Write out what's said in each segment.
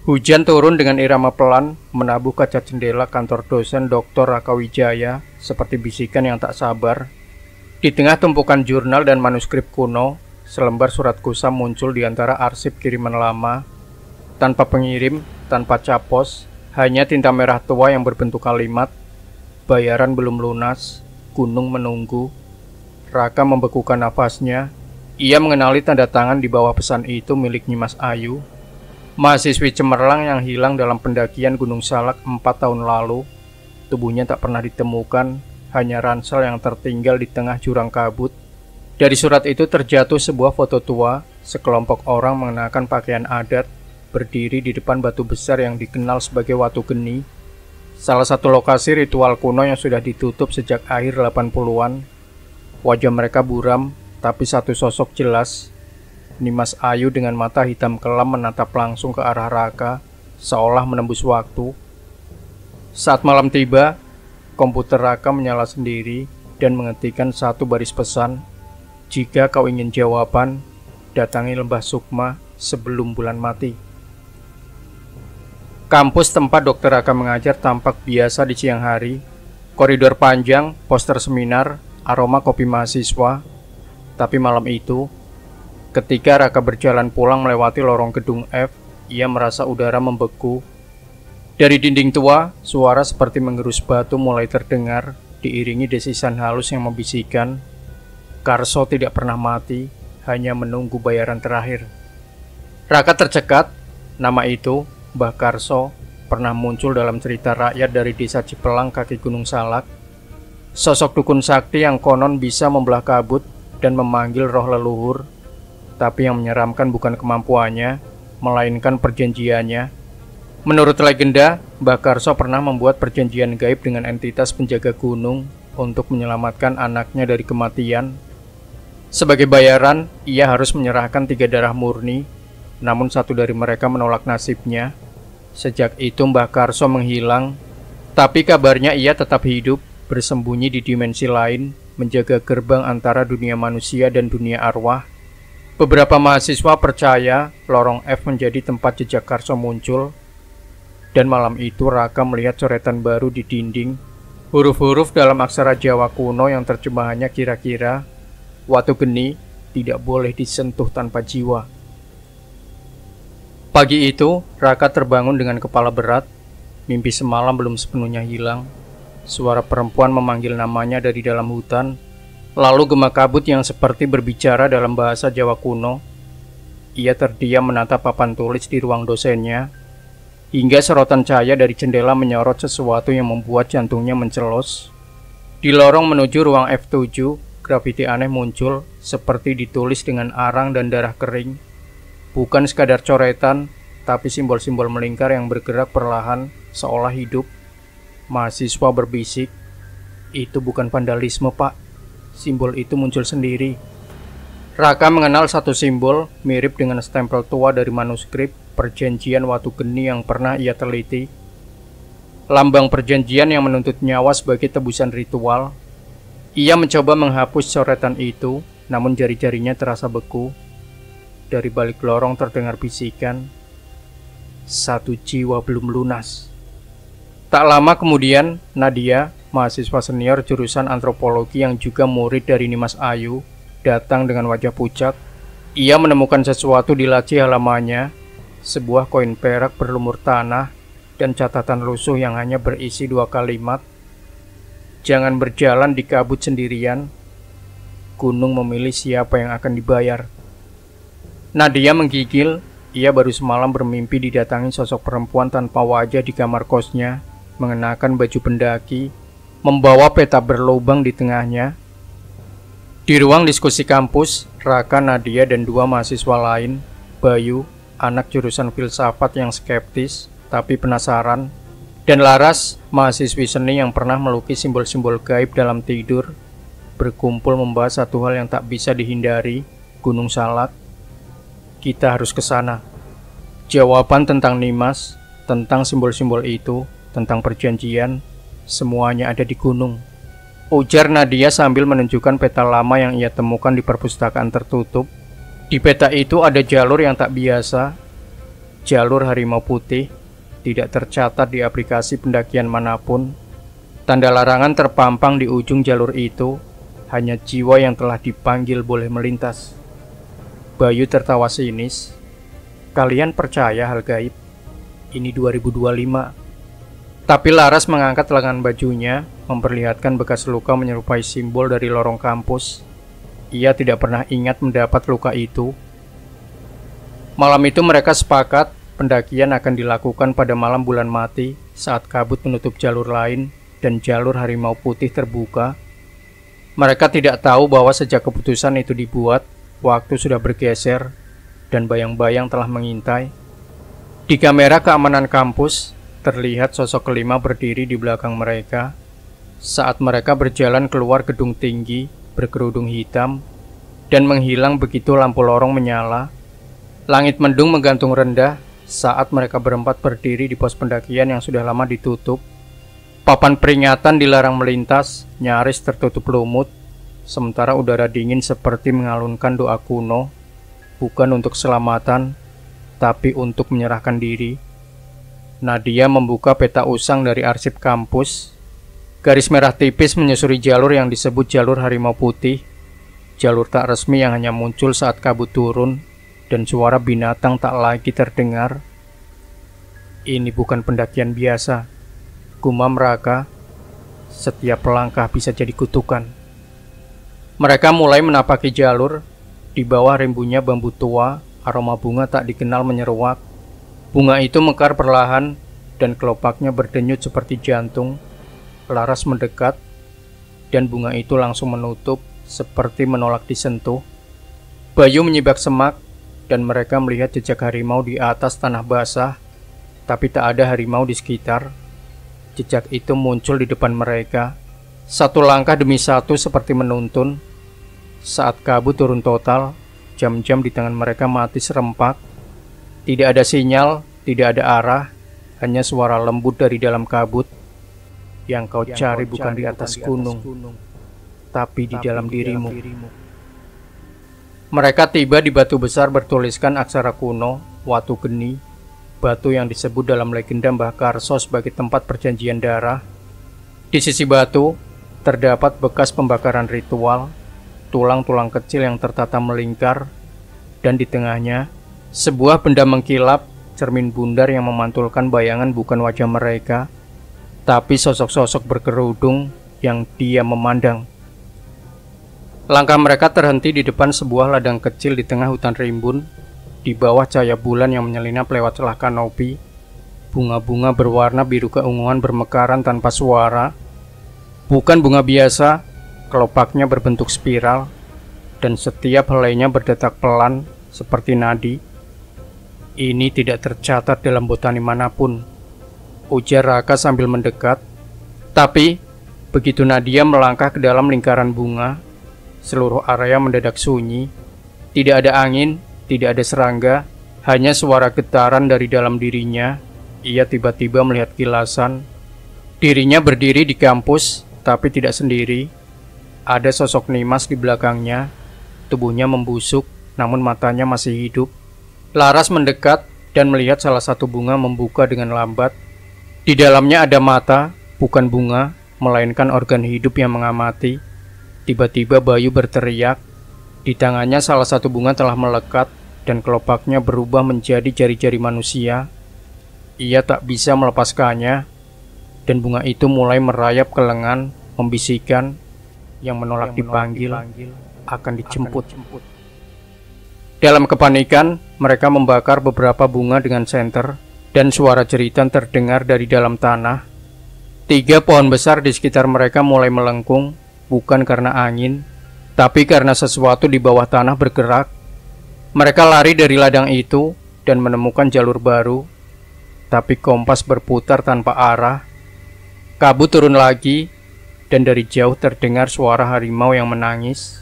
Hujan turun dengan irama pelan, menabuh kaca jendela kantor dosen Dr. Raka Wijaya seperti bisikan yang tak sabar. Di tengah tumpukan jurnal dan manuskrip kuno, selembar surat kusam muncul di antara arsip kiriman lama. Tanpa pengirim, tanpa capos, hanya tinta merah tua yang berbentuk kalimat. Bayaran belum lunas, gunung menunggu. Raka membekukan nafasnya. Ia mengenali tanda tangan di bawah pesan itu milik Nyimas Ayu, mahasiswi cemerlang yang hilang dalam pendakian Gunung Salak 4 tahun lalu. Tubuhnya tak pernah ditemukan, hanya ransel yang tertinggal di tengah jurang kabut. Dari surat itu terjatuh sebuah foto tua, sekelompok orang mengenakan pakaian adat, berdiri di depan batu besar yang dikenal sebagai Watu Geni, salah satu lokasi ritual kuno yang sudah ditutup sejak akhir 80-an. Wajah mereka buram, tapi satu sosok jelas. Nimas Ayu dengan mata hitam kelam menatap langsung ke arah Raka, seolah menembus waktu. Saat malam tiba, komputer Raka menyala sendiri dan mengetikkan satu baris pesan. Jika kau ingin jawaban, datangi Lembah Sukma sebelum bulan mati. Kampus tempat Dr. Raka mengajar tampak biasa di siang hari. Koridor panjang, poster seminar, aroma kopi mahasiswa. Tapi malam itu, ketika Raka berjalan pulang melewati lorong gedung F, ia merasa udara membeku. Dari dinding tua, suara seperti menggerus batu mulai terdengar, diiringi desisan halus yang membisikkan, Karso tidak pernah mati, hanya menunggu bayaran terakhir. Raka tercekat, nama itu, Mbah Karso, pernah muncul dalam cerita rakyat dari desa Cipelang kaki Gunung Salak. Sosok dukun sakti yang konon bisa membelah kabut dan memanggil roh leluhur. Tapi yang menyeramkan bukan kemampuannya, melainkan perjanjiannya. Menurut legenda, Mbah Karso pernah membuat perjanjian gaib dengan entitas penjaga gunung untuk menyelamatkan anaknya dari kematian. Sebagai bayaran, ia harus menyerahkan 3 darah murni, namun satu dari mereka menolak nasibnya. Sejak itu Mbah Karso menghilang, tapi kabarnya ia tetap hidup, bersembunyi di dimensi lain, menjaga gerbang antara dunia manusia dan dunia arwah. Beberapa mahasiswa percaya lorong F menjadi tempat jejak Karso muncul. Dan malam itu Raka melihat coretan baru di dinding, huruf-huruf dalam aksara Jawa kuno yang terjemahannya kira-kira, Watu Geni tidak boleh disentuh tanpa jiwa. Pagi itu Raka terbangun dengan kepala berat. Mimpi semalam belum sepenuhnya hilang. Suara perempuan memanggil namanya dari dalam hutan. Lalu gema kabut yang seperti berbicara dalam bahasa Jawa kuno. Ia terdiam menatap papan tulis di ruang dosennya, hingga sorotan cahaya dari jendela menyorot sesuatu yang membuat jantungnya mencelos. Di lorong menuju ruang F7, grafiti aneh muncul, seperti ditulis dengan arang dan darah kering. Bukan sekadar coretan, tapi simbol-simbol melingkar yang bergerak perlahan, seolah hidup. Mahasiswa berbisik, "Itu bukan vandalisme, Pak. Simbol itu muncul sendiri." Raka mengenal satu simbol mirip dengan stempel tua dari manuskrip perjanjian Watu Geni yang pernah ia teliti. Lambang perjanjian yang menuntut nyawa sebagai tebusan ritual. Ia mencoba menghapus coretan itu, namun jari-jarinya terasa beku. Dari balik lorong terdengar bisikan, "Satu jiwa belum lunas." Tak lama kemudian, Nadia, mahasiswa senior jurusan antropologi yang juga murid dari Nimas Ayu, datang dengan wajah pucat. Ia menemukan sesuatu di laci halamannya, sebuah koin perak berlumur tanah dan catatan lusuh yang hanya berisi 2 kalimat. "Jangan berjalan di kabut sendirian. Gunung memilih siapa yang akan dibayar." Nadia menggigil. Ia baru semalam bermimpi didatangi sosok perempuan tanpa wajah di kamar kosnya, mengenakan baju pendaki, membawa peta berlubang di tengahnya. Di ruang diskusi kampus, Raka, Nadia, dan 2 mahasiswa lain, Bayu, anak jurusan filsafat yang skeptis tapi penasaran, dan Laras, mahasiswi seni yang pernah melukis simbol-simbol gaib dalam tidur, berkumpul membahas satu hal yang tak bisa dihindari, Gunung Salak. Kita harus ke sana. Jawaban tentang Nimas, tentang simbol-simbol itu, tentang perjanjian, semuanya ada di gunung, ujar Nadia sambil menunjukkan peta lama yang ia temukan di perpustakaan tertutup. Di peta itu ada jalur yang tak biasa. jalur harimau putih tidak tercatat di aplikasi pendakian manapun. Tanda larangan terpampang di ujung jalur itu, hanya jiwa yang telah dipanggil boleh melintas. Bayu tertawa sinis. Kalian percaya hal gaib? Ini 2025. Tapi Laras mengangkat lengan bajunya, memperlihatkan bekas luka menyerupai simbol dari lorong kampus. Ia tidak pernah ingat mendapat luka itu. Malam itu mereka sepakat pendakian akan dilakukan pada malam bulan mati saat kabut menutup jalur lain dan jalur harimau putih terbuka. Mereka tidak tahu bahwa sejak keputusan itu dibuat, waktu sudah bergeser dan bayang-bayang telah mengintai. Di kamera keamanan kampus, terlihat sosok kelima berdiri di belakang mereka saat mereka berjalan keluar gedung tinggi berkerudung hitam dan menghilang begitu lampu lorong menyala. Langit mendung menggantung rendah saat mereka berempat berdiri di pos pendakian yang sudah lama ditutup. Papan peringatan dilarang melintas nyaris tertutup lumut, sementara udara dingin seperti mengalunkan doa kuno, bukan untuk keselamatan, tapi untuk menyerahkan diri. Nadia membuka peta usang dari arsip kampus. Garis merah tipis menyusuri jalur yang disebut jalur harimau putih, jalur tak resmi yang hanya muncul saat kabut turun dan suara binatang tak lagi terdengar. Ini bukan pendakian biasa, gumam Raka. Setiap langkah bisa jadi kutukan. Mereka mulai menapaki jalur. Di bawah rimbunnya bambu tua, aroma bunga tak dikenal menyeruak. Bunga itu mekar perlahan dan kelopaknya berdenyut seperti jantung. Laras mendekat dan bunga itu langsung menutup seperti menolak disentuh. Bayu menyibak semak dan mereka melihat jejak harimau di atas tanah basah, tapi tak ada harimau di sekitar. Jejak itu muncul di depan mereka, satu langkah demi satu seperti menuntun. Saat kabut turun total, jam-jam di tangan mereka mati serempak. Tidak ada sinyal, tidak ada arah, hanya suara lembut dari dalam kabut. Yang kau cari bukan di atas gunung, tapi di dalam dirimu. Mereka tiba di batu besar bertuliskan aksara kuno, Watu Geni, batu yang disebut dalam legenda Mbah Karso sebagai tempat perjanjian darah. Di sisi batu, terdapat bekas pembakaran ritual, tulang-tulang kecil yang tertata melingkar, dan di tengahnya, sebuah benda mengkilap, cermin bundar yang memantulkan bayangan bukan wajah mereka, tapi sosok-sosok berkerudung yang diam memandang. Langkah mereka terhenti di depan sebuah ladang kecil di tengah hutan rimbun. Di bawah cahaya bulan yang menyelinap lewat celah kanopi, bunga-bunga berwarna biru keunguan bermekaran tanpa suara. Bukan bunga biasa, kelopaknya berbentuk spiral, dan setiap helainya berdetak pelan seperti nadi. Ini tidak tercatat dalam botani manapun, ujar Raka sambil mendekat. Tapi, begitu Nadia melangkah ke dalam lingkaran bunga, seluruh area mendadak sunyi. Tidak ada angin, tidak ada serangga, hanya suara getaran dari dalam dirinya. Ia tiba-tiba melihat kilasan. Dirinya berdiri di kampus, tapi tidak sendiri. Ada sosok Nimas di belakangnya. Tubuhnya membusuk, namun matanya masih hidup. Laras mendekat dan melihat salah satu bunga membuka dengan lambat. Di dalamnya ada mata, bukan bunga, melainkan organ hidup yang mengamati. Tiba-tiba Bayu berteriak. Di tangannya salah satu bunga telah melekat dan kelopaknya berubah menjadi jari-jari manusia. Ia tak bisa melepaskannya, dan bunga itu mulai merayap ke lengan, membisikkan, yang menolak dipanggil akan dijemput. Dalam kepanikan, mereka membakar beberapa bunga dengan senter, dan suara jeritan terdengar dari dalam tanah. 3 pohon besar di sekitar mereka mulai melengkung, bukan karena angin, tapi karena sesuatu di bawah tanah bergerak. Mereka lari dari ladang itu dan menemukan jalur baru, tapi kompas berputar tanpa arah. Kabut turun lagi, dan dari jauh terdengar suara harimau yang menangis.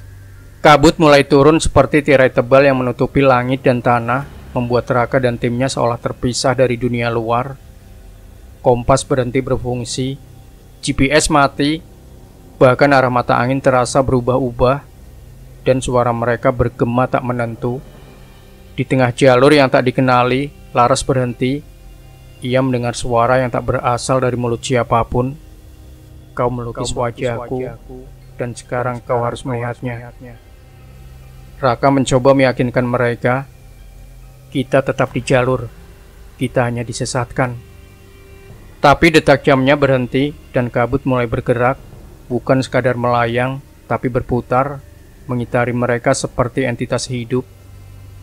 Kabut mulai turun seperti tirai tebal yang menutupi langit dan tanah, membuat Raka dan timnya seolah terpisah dari dunia luar. Kompas berhenti berfungsi, GPS mati, bahkan arah mata angin terasa berubah-ubah, dan suara mereka bergema tak menentu. Di tengah jalur yang tak dikenali, Laras berhenti. Ia mendengar suara yang tak berasal dari mulut siapapun. Kau melukis wajahku, dan sekarang kau harus melihatnya. Raka mencoba meyakinkan mereka, kita tetap di jalur, kita hanya disesatkan. Tapi detak jamnya berhenti dan kabut mulai bergerak, bukan sekadar melayang, tapi berputar, mengitari mereka seperti entitas hidup.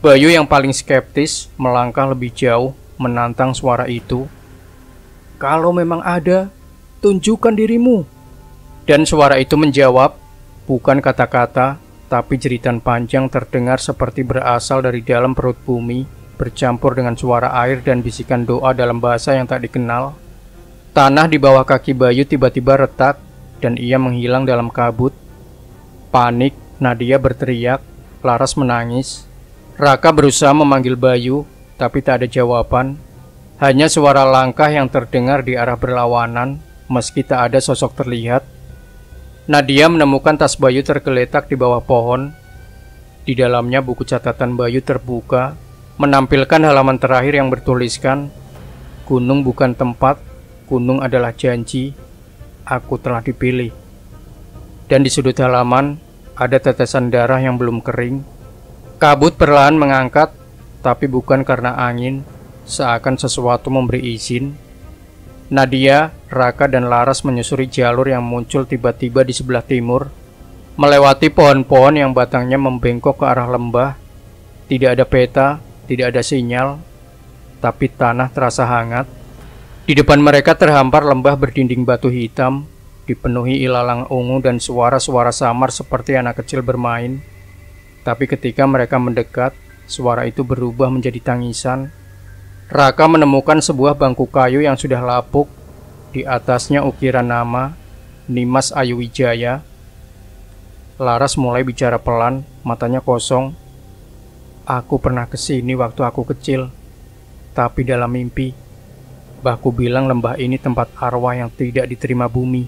Bayu yang paling skeptis melangkah lebih jauh, menantang suara itu. Kalau memang ada, tunjukkan dirimu. Dan suara itu menjawab, bukan kata-kata, tapi jeritan panjang terdengar seperti berasal dari dalam perut bumi, bercampur dengan suara air dan bisikan doa dalam bahasa yang tak dikenal. Tanah di bawah kaki Bayu tiba-tiba retak, dan ia menghilang dalam kabut. Panik, Nadia berteriak, Laras menangis. Raka berusaha memanggil Bayu, tapi tak ada jawaban. Hanya suara langkah yang terdengar di arah berlawanan, meski tak ada sosok terlihat. Nadia menemukan tas Bayu tergeletak di bawah pohon. Di dalamnya buku catatan Bayu terbuka, menampilkan halaman terakhir yang bertuliskan, gunung bukan tempat, gunung adalah janji, aku telah dipilih. Dan di sudut halaman, ada tetesan darah yang belum kering. Kabut perlahan mengangkat, tapi bukan karena angin, seakan sesuatu memberi izin. Nadia, Raka, dan Laras menyusuri jalur yang muncul tiba-tiba di sebelah timur, melewati pohon-pohon yang batangnya membengkok ke arah lembah. Tidak ada peta, tidak ada sinyal, tapi tanah terasa hangat. Di depan mereka terhampar lembah berdinding batu hitam, dipenuhi ilalang ungu dan suara-suara samar seperti anak kecil bermain. Tapi ketika mereka mendekat, suara itu berubah menjadi tangisan. Raka menemukan sebuah bangku kayu yang sudah lapuk. Di atasnya ukiran nama, Nimas Ayu Wijaya. Laras mulai bicara pelan, matanya kosong. Aku pernah kesini waktu aku kecil, tapi dalam mimpi. Mbahku bilang lembah ini tempat arwah yang tidak diterima bumi.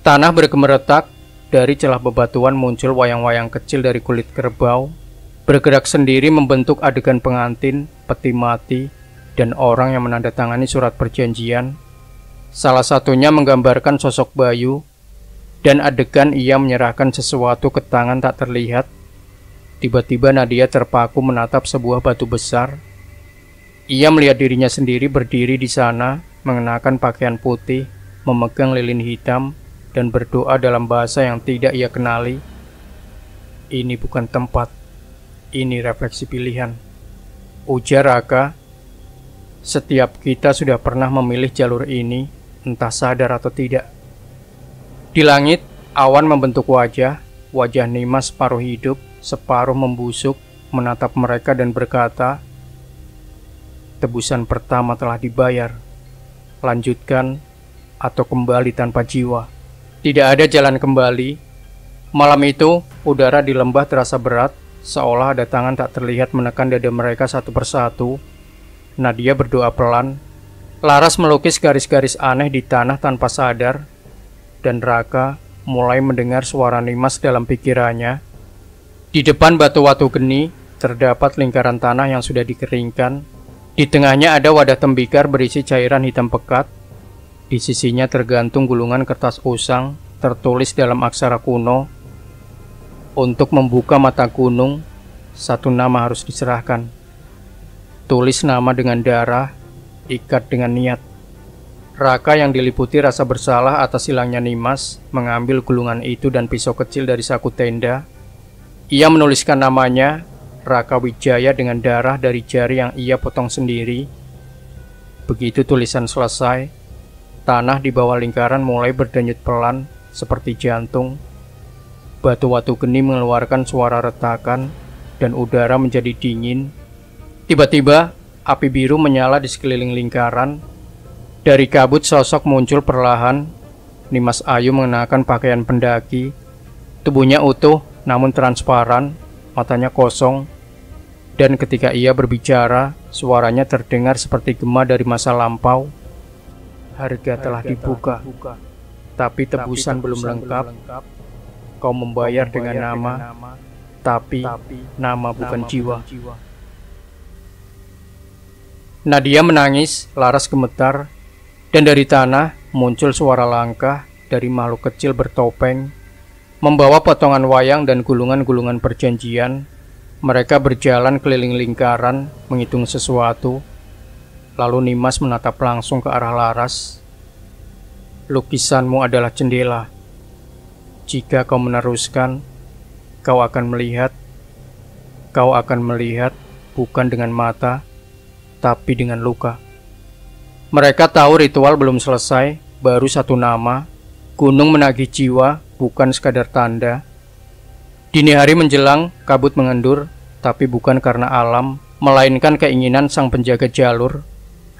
Tanah bergemeretak. Dari celah bebatuan muncul wayang-wayang kecil dari kulit kerbau, bergerak sendiri membentuk adegan pengantin, peti mati, dan orang yang menandatangani surat perjanjian. Salah satunya menggambarkan sosok Bayu, dan adegan ia menyerahkan sesuatu ke tangan tak terlihat. Tiba-tiba Nadia terpaku menatap sebuah batu besar. Ia melihat dirinya sendiri berdiri di sana, mengenakan pakaian putih, memegang lilin hitam, dan berdoa dalam bahasa yang tidak ia kenali. Ini bukan tempat, ini refleksi pilihan, ujar Raka. Setiap kita sudah pernah memilih jalur ini, entah sadar atau tidak. Di langit, awan membentuk wajah Nimas separuh hidup, separuh membusuk, menatap mereka dan berkata, tebusan pertama telah dibayar, lanjutkan atau kembali tanpa jiwa. Tidak ada jalan kembali. Malam itu, udara di lembah terasa berat, seolah ada tangan tak terlihat menekan dada mereka satu persatu. Nadia berdoa pelan. Laras melukis garis-garis aneh di tanah tanpa sadar. Dan Raka mulai mendengar suara Nimas dalam pikirannya. Di depan batu-batu geni, terdapat lingkaran tanah yang sudah dikeringkan. Di tengahnya ada wadah tembikar berisi cairan hitam pekat. Di sisinya tergantung gulungan kertas usang, tertulis dalam aksara kuno. Untuk membuka mata gunung, satu nama harus diserahkan. Tulis nama dengan darah, ikat dengan niat. Raka yang diliputi rasa bersalah atas hilangnya Nimas, mengambil gulungan itu dan pisau kecil dari saku tenda. Ia menuliskan namanya, Raka Wijaya, dengan darah dari jari yang ia potong sendiri. Begitu tulisan selesai, tanah di bawah lingkaran mulai berdenyut pelan, seperti jantung. Batu-batu geni mengeluarkan suara retakan, dan udara menjadi dingin. Tiba-tiba, api biru menyala di sekeliling lingkaran. Dari kabut sosok muncul perlahan. Nimas Ayu mengenakan pakaian pendaki. Tubuhnya utuh, namun transparan, matanya kosong. Dan ketika ia berbicara, suaranya terdengar seperti gema dari masa lampau. Harga telah dibuka, tapi tebusan belum lengkap. Kau membayar dengan nama, tapi nama bukan jiwa. Nadia menangis, Laras gemetar, dan dari tanah muncul suara langkah dari makhluk kecil bertopeng, membawa potongan wayang dan gulungan-gulungan perjanjian. Mereka berjalan keliling lingkaran, menghitung sesuatu. Lalu Nimas menatap langsung ke arah Laras. Lukisanmu adalah jendela. Jika kau meneruskan, kau akan melihat. Kau akan melihat bukan dengan mata, tapi dengan luka. Mereka tahu ritual belum selesai, baru satu nama. Gunung menagih jiwa, bukan sekadar tanda. Dini hari menjelang, kabut mengendur, tapi bukan karena alam, melainkan keinginan sang penjaga jalur.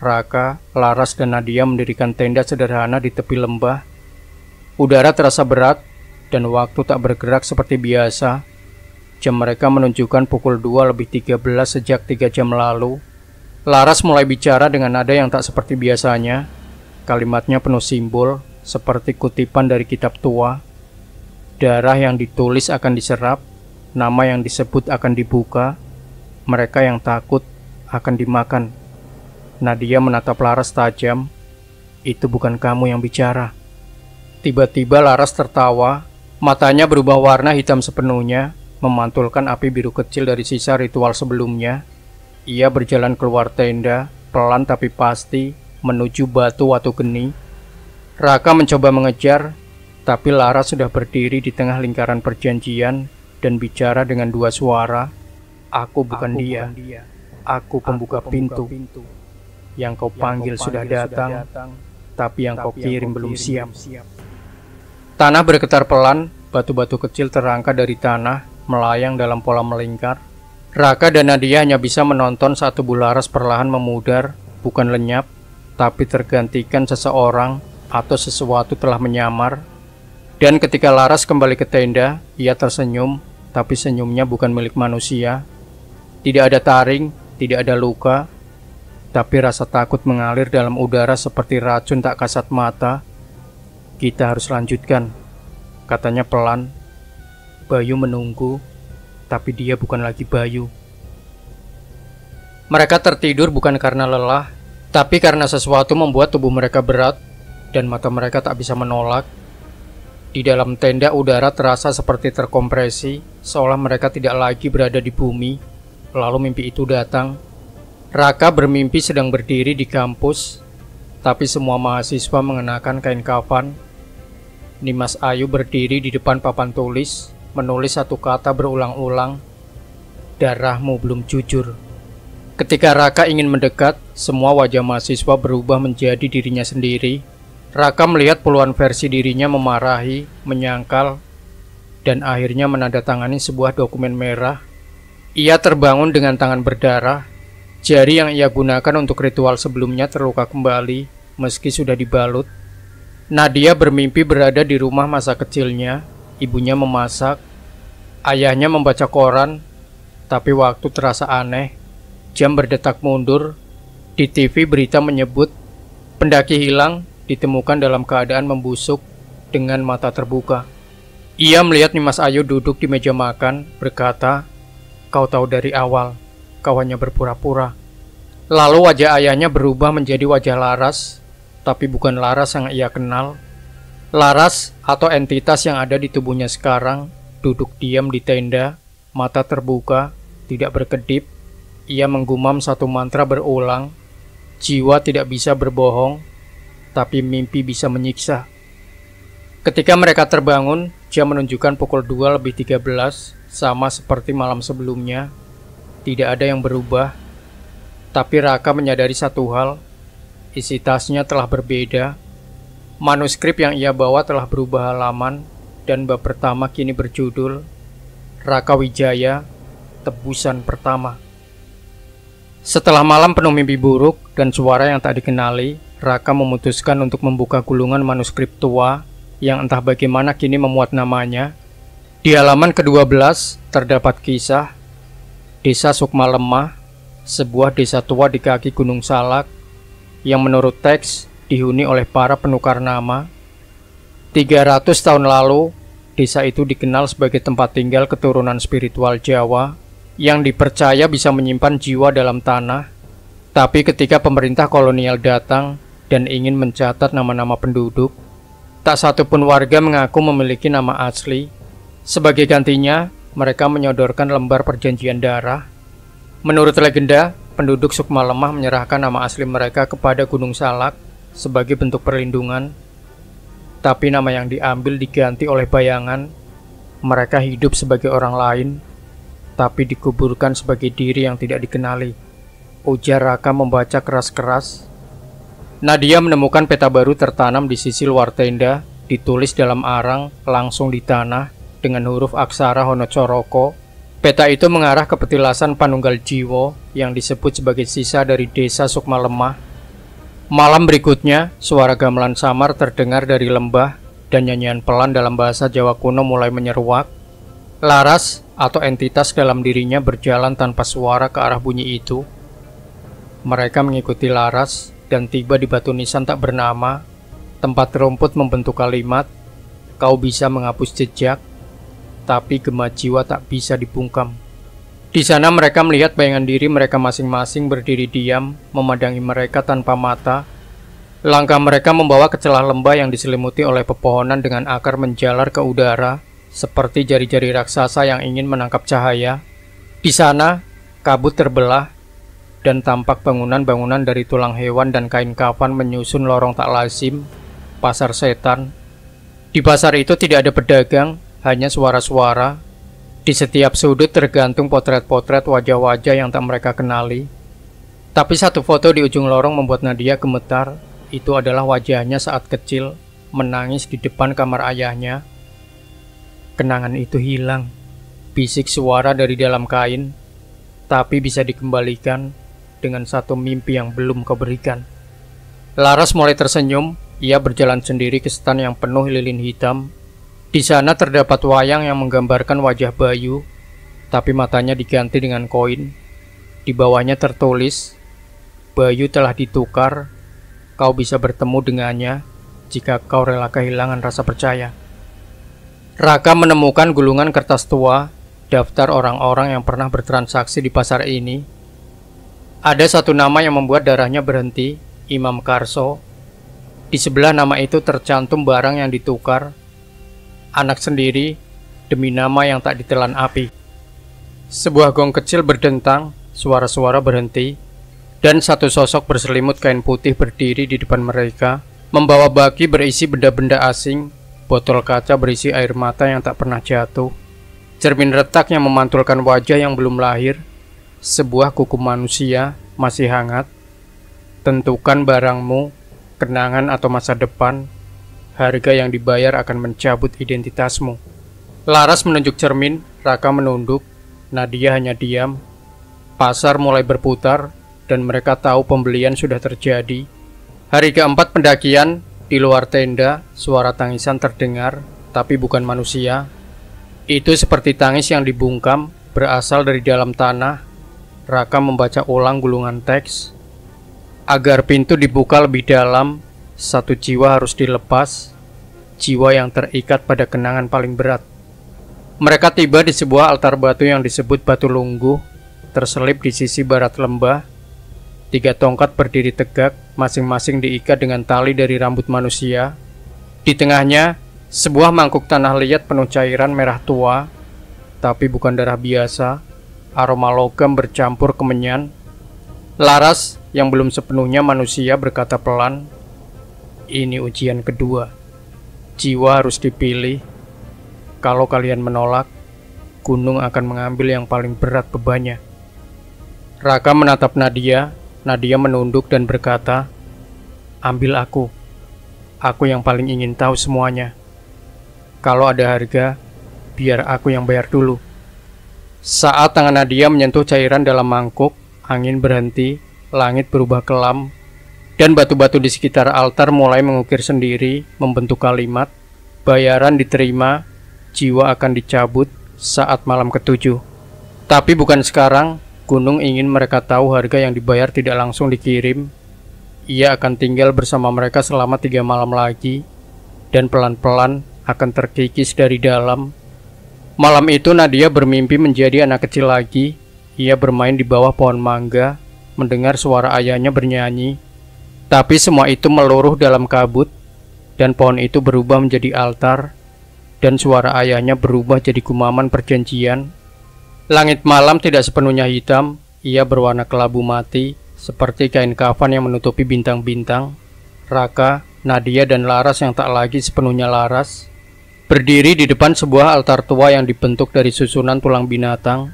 Raka, Laras, dan Nadia mendirikan tenda sederhana di tepi lembah. Udara terasa berat, dan waktu tak bergerak seperti biasa. Jam mereka menunjukkan pukul 2:13 sejak 3 jam lalu. Laras mulai bicara dengan nada yang tak seperti biasanya. Kalimatnya penuh simbol, seperti kutipan dari kitab tua. Darah yang ditulis akan diserap, nama yang disebut akan dibuka, mereka yang takut akan dimakan. Nadia menatap Laras tajam. Itu bukan kamu yang bicara. Tiba-tiba Laras tertawa, matanya berubah warna hitam sepenuhnya, memantulkan api biru kecil dari sisa ritual sebelumnya. Ia berjalan keluar tenda, pelan tapi pasti, menuju batu watu geni. Raka mencoba mengejar, tapi Laras sudah berdiri di tengah lingkaran perjanjian dan bicara dengan dua suara. Aku bukan dia. Aku pembuka pintu. Yang kau panggil sudah datang, tapi yang kau kirim belum siap. Tanah bergetar pelan, batu-batu kecil terangkat dari tanah, melayang dalam pola melingkar. Raka dan Nadia hanya bisa menonton saat tubuh Laras perlahan memudar, bukan lenyap, tapi tergantikan seseorang atau sesuatu telah menyamar. Dan ketika Laras kembali ke tenda, ia tersenyum, tapi senyumnya bukan milik manusia. Tidak ada taring, tidak ada luka, tapi rasa takut mengalir dalam udara seperti racun tak kasat mata. Kita harus lanjutkan, katanya pelan. Bayu menunggu, tapi dia bukan lagi Bayu. Mereka tertidur bukan karena lelah, tapi karena sesuatu membuat tubuh mereka berat dan mata mereka tak bisa menolak. Di dalam tenda udara terasa seperti terkompresi, seolah mereka tidak lagi berada di bumi. Lalu mimpi itu datang. Raka bermimpi sedang berdiri di kampus, tapi semua mahasiswa mengenakan kain kafan. Nimas Ayu berdiri di depan papan tulis, menulis satu kata berulang-ulang. Darahmu belum jujur. Ketika Raka ingin mendekat, semua wajah mahasiswa berubah menjadi dirinya sendiri. Raka melihat puluhan versi dirinya memarahi, menyangkal, dan akhirnya menandatangani sebuah dokumen merah. Ia terbangun dengan tangan berdarah. Jari yang ia gunakan untuk ritual sebelumnya terluka kembali, meski sudah dibalut. Nadia bermimpi berada di rumah masa kecilnya. Ibunya memasak, ayahnya membaca koran, tapi waktu terasa aneh. Jam berdetak mundur. Di TV berita menyebut pendaki hilang ditemukan dalam keadaan membusuk dengan mata terbuka. Ia melihat Nimas Ayu duduk di meja makan, berkata, "Kau tahu dari awal, kau hanya berpura-pura." Lalu wajah ayahnya berubah menjadi wajah Laras, tapi bukan Laras yang ia kenal. Laras atau entitas yang ada di tubuhnya sekarang duduk diam di tenda, mata terbuka, tidak berkedip. Ia menggumam satu mantra berulang. Jiwa tidak bisa berbohong, tapi mimpi bisa menyiksa. Ketika mereka terbangun, jam menunjukkan pukul 2:13, sama seperti malam sebelumnya. Tidak ada yang berubah. Tapi Raka menyadari satu hal, isi tasnya telah berbeda. Manuskrip yang ia bawa telah berubah halaman, dan bab pertama kini berjudul Raka Wijaya, Tebusan Pertama. Setelah malam penuh mimpi buruk dan suara yang tak dikenali, Raka memutuskan untuk membuka gulungan manuskrip tua yang entah bagaimana kini memuat namanya. Di halaman ke-12 terdapat kisah Desa Sukma Lemah, sebuah desa tua di kaki Gunung Salak yang menurut teks dihuni oleh para penukar nama. 300 tahun lalu, desa itu dikenal sebagai tempat tinggal keturunan spiritual Jawa yang dipercaya bisa menyimpan jiwa dalam tanah. Tapi ketika pemerintah kolonial datang dan ingin mencatat nama-nama penduduk, tak satupun warga mengaku memiliki nama asli. Sebagai gantinya, mereka menyodorkan lembar perjanjian darah. Menurut legenda, penduduk Sukmalemah menyerahkan nama asli mereka kepada Gunung Salak sebagai bentuk perlindungan. Tapi nama yang diambil diganti oleh bayangan. Mereka hidup sebagai orang lain, tapi dikuburkan sebagai diri yang tidak dikenali. Ujar Raka membaca keras-keras. Nadia menemukan peta baru tertanam di sisi luar tenda, ditulis dalam arang langsung di tanah dengan huruf aksara Honocoroko. Peta itu mengarah ke petilasan Panunggal Jiwo yang disebut sebagai sisa dari desa Sukmalemah. Malam berikutnya, suara gamelan samar terdengar dari lembah dan nyanyian pelan dalam bahasa Jawa kuno mulai menyeruak. Laras atau entitas dalam dirinya berjalan tanpa suara ke arah bunyi itu. Mereka mengikuti Laras dan tiba di batu nisan tak bernama, tempat rumput membentuk kalimat, "Kau bisa menghapus jejak, tapi gema jiwa tak bisa dibungkam." Di sana mereka melihat bayangan diri mereka masing-masing berdiri diam, memandangi mereka tanpa mata. Langkah mereka membawa ke celah lembah yang diselimuti oleh pepohonan dengan akar menjalar ke udara, seperti jari-jari raksasa yang ingin menangkap cahaya. Di sana, kabut terbelah, dan tampak bangunan-bangunan dari tulang hewan dan kain kafan menyusun lorong tak lazim, pasar setan. Di pasar itu tidak ada pedagang, hanya suara-suara. Di setiap sudut tergantung potret-potret wajah-wajah yang tak mereka kenali. Tapi satu foto di ujung lorong membuat Nadia gemetar. Itu adalah wajahnya saat kecil, menangis di depan kamar ayahnya. Kenangan itu hilang, bisik suara dari dalam kain, tapi bisa dikembalikan dengan satu mimpi yang belum kau berikan. Laras mulai tersenyum. Ia berjalan sendiri ke stan yang penuh lilin hitam. Di sana terdapat wayang yang menggambarkan wajah Bayu, tapi matanya diganti dengan koin. Di bawahnya tertulis, "Bayu telah ditukar. Kau bisa bertemu dengannya jika kau rela kehilangan rasa percaya." Raka menemukan gulungan kertas tua, daftar orang-orang yang pernah bertransaksi di pasar ini. Ada satu nama yang membuat darahnya berhenti, Imam Karso. Di sebelah nama itu tercantum barang yang ditukar, anak sendiri demi nama yang tak ditelan api. Sebuah gong kecil berdentang, suara-suara berhenti, dan satu sosok berselimut kain putih berdiri di depan mereka, membawa baki berisi benda-benda asing, botol kaca berisi air mata yang tak pernah jatuh, cermin retak yang memantulkan wajah yang belum lahir, sebuah kuku manusia masih hangat. Tentukan barangmu, kenangan atau masa depan, harga yang dibayar akan mencabut identitasmu. Laras menunjuk cermin, Raka menunduk, Nadia hanya diam. Pasar mulai berputar, dan mereka tahu pembelian sudah terjadi. Hari keempat pendakian, di luar tenda, suara tangisan terdengar, tapi bukan manusia. Itu seperti tangis yang dibungkam, berasal dari dalam tanah. Raka membaca ulang gulungan teks. Agar pintu dibuka lebih dalam, satu jiwa harus dilepas, jiwa yang terikat pada kenangan paling berat. Mereka tiba di sebuah altar batu yang disebut Batu Lungguh, terselip di sisi barat lembah. 3 tongkat berdiri tegak, masing-masing diikat dengan tali dari rambut manusia. Di tengahnya, sebuah mangkuk tanah liat penuh cairan merah tua, tapi bukan darah biasa. Aroma logam bercampur kemenyan. Laras yang belum sepenuhnya manusia berkata pelan, "Ini ujian kedua. Jiwa harus dipilih. Kalau kalian menolak, gunung akan mengambil yang paling berat bebannya." Raka menatap Nadia. Nadia menunduk dan berkata, "Ambil aku. Aku yang paling ingin tahu semuanya. Kalau ada harga, biar aku yang bayar dulu." Saat tangan Nadia menyentuh cairan dalam mangkuk, angin berhenti, langit berubah kelam, dan batu-batu di sekitar altar mulai mengukir sendiri, membentuk kalimat, "Bayaran diterima, jiwa akan dicabut saat malam ke-7. Tapi bukan sekarang. Gunung ingin mereka tahu harga yang dibayar tidak langsung dikirim. Ia akan tinggal bersama mereka selama 3 malam lagi, dan pelan-pelan akan terkikis dari dalam." Malam itu Nadia bermimpi menjadi anak kecil lagi. Ia bermain di bawah pohon mangga, mendengar suara ayahnya bernyanyi. Tapi semua itu meluruh dalam kabut, dan pohon itu berubah menjadi altar, dan suara ayahnya berubah jadi kumaman perjanjian. Langit malam tidak sepenuhnya hitam, ia berwarna kelabu mati, seperti kain kafan yang menutupi bintang-bintang. Raka, Nadia, dan Laras yang tak lagi sepenuhnya Laras berdiri di depan sebuah altar tua yang dibentuk dari susunan tulang binatang.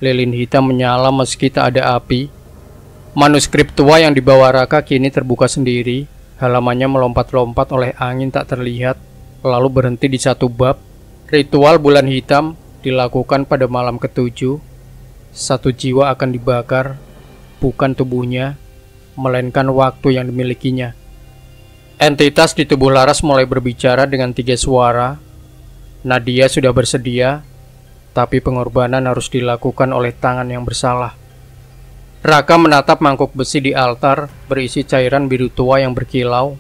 Lilin hitam menyala meski tak ada api. Manuskrip tua yang dibawa Raka kini terbuka sendiri. Halamannya melompat-lompat oleh angin tak terlihat, lalu berhenti di satu bab. Ritual bulan hitam dilakukan pada malam ketujuh. Satu jiwa akan dibakar, bukan tubuhnya, melainkan waktu yang dimilikinya. Entitas di tubuh Laras mulai berbicara dengan 3 suara. Nadia sudah bersedia, tapi pengorbanan harus dilakukan oleh tangan yang bersalah. Raka menatap mangkuk besi di altar berisi cairan biru tua yang berkilau.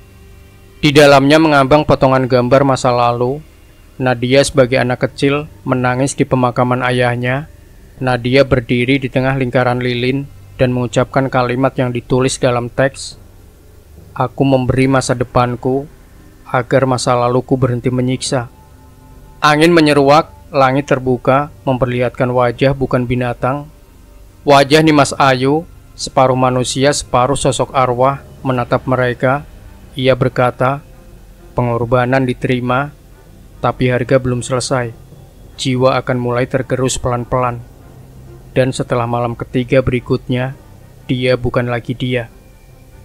Di dalamnya mengambang potongan gambar masa lalu. Nadia sebagai anak kecil menangis di pemakaman ayahnya. Nadia berdiri di tengah lingkaran lilin dan mengucapkan kalimat yang ditulis dalam teks. Aku memberi masa depanku agar masa laluku berhenti menyiksa. Angin menyeruak, langit terbuka, memperlihatkan wajah bukan binatang. Wajah Nimas Ayu, separuh manusia, separuh sosok arwah, menatap mereka. Ia berkata, pengorbanan diterima, tapi harga belum selesai. Jiwa akan mulai tergerus pelan-pelan. Dan setelah malam ketiga berikutnya, dia bukan lagi dia.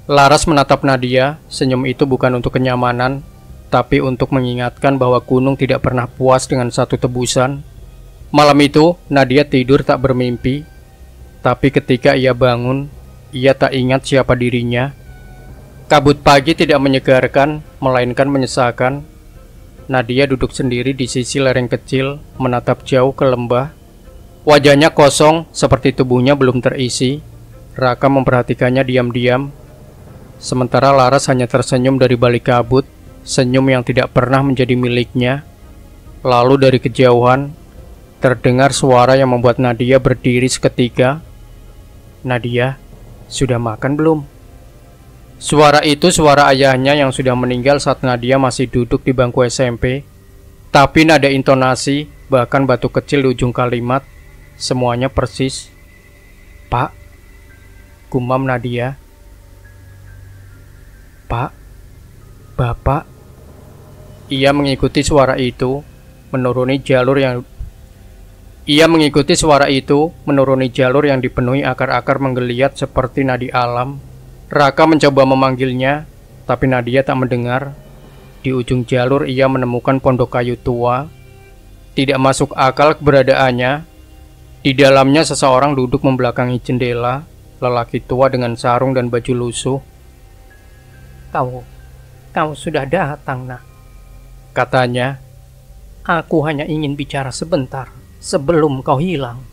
Laras menatap Nadia, senyum itu bukan untuk kenyamanan, tapi untuk mengingatkan bahwa gunung tidak pernah puas dengan satu tebusan. Malam itu, Nadia tidur tak bermimpi, tapi ketika ia bangun, ia tak ingat siapa dirinya. Kabut pagi tidak menyegarkan, melainkan menyesakan. Nadia duduk sendiri di sisi lereng kecil, menatap jauh ke lembah. Wajahnya kosong, seperti tubuhnya belum terisi. Raka memperhatikannya diam-diam. Sementara Laras hanya tersenyum dari balik kabut, senyum yang tidak pernah menjadi miliknya. Lalu dari kejauhan, terdengar suara yang membuat Nadia berdiri seketika. Nadia, sudah makan belum? Suara itu suara ayahnya yang sudah meninggal saat Nadia masih duduk di bangku SMP. Tapi nada intonasi, bahkan batu kecil di ujung kalimat, semuanya persis. Pak, gumam Nadia. Pak, Bapak. Ia mengikuti suara itu, menuruni jalur yang dipenuhi akar-akar menggeliat seperti nadi alam. Raka mencoba memanggilnya, tapi Nadia tak mendengar. Di ujung jalur ia menemukan pondok kayu tua. Tidak masuk akal keberadaannya. Di dalamnya seseorang duduk membelakangi jendela, lelaki tua dengan sarung dan baju lusuh. Kau sudah datang, nak, katanya. Aku hanya ingin bicara sebentar sebelum kau hilang.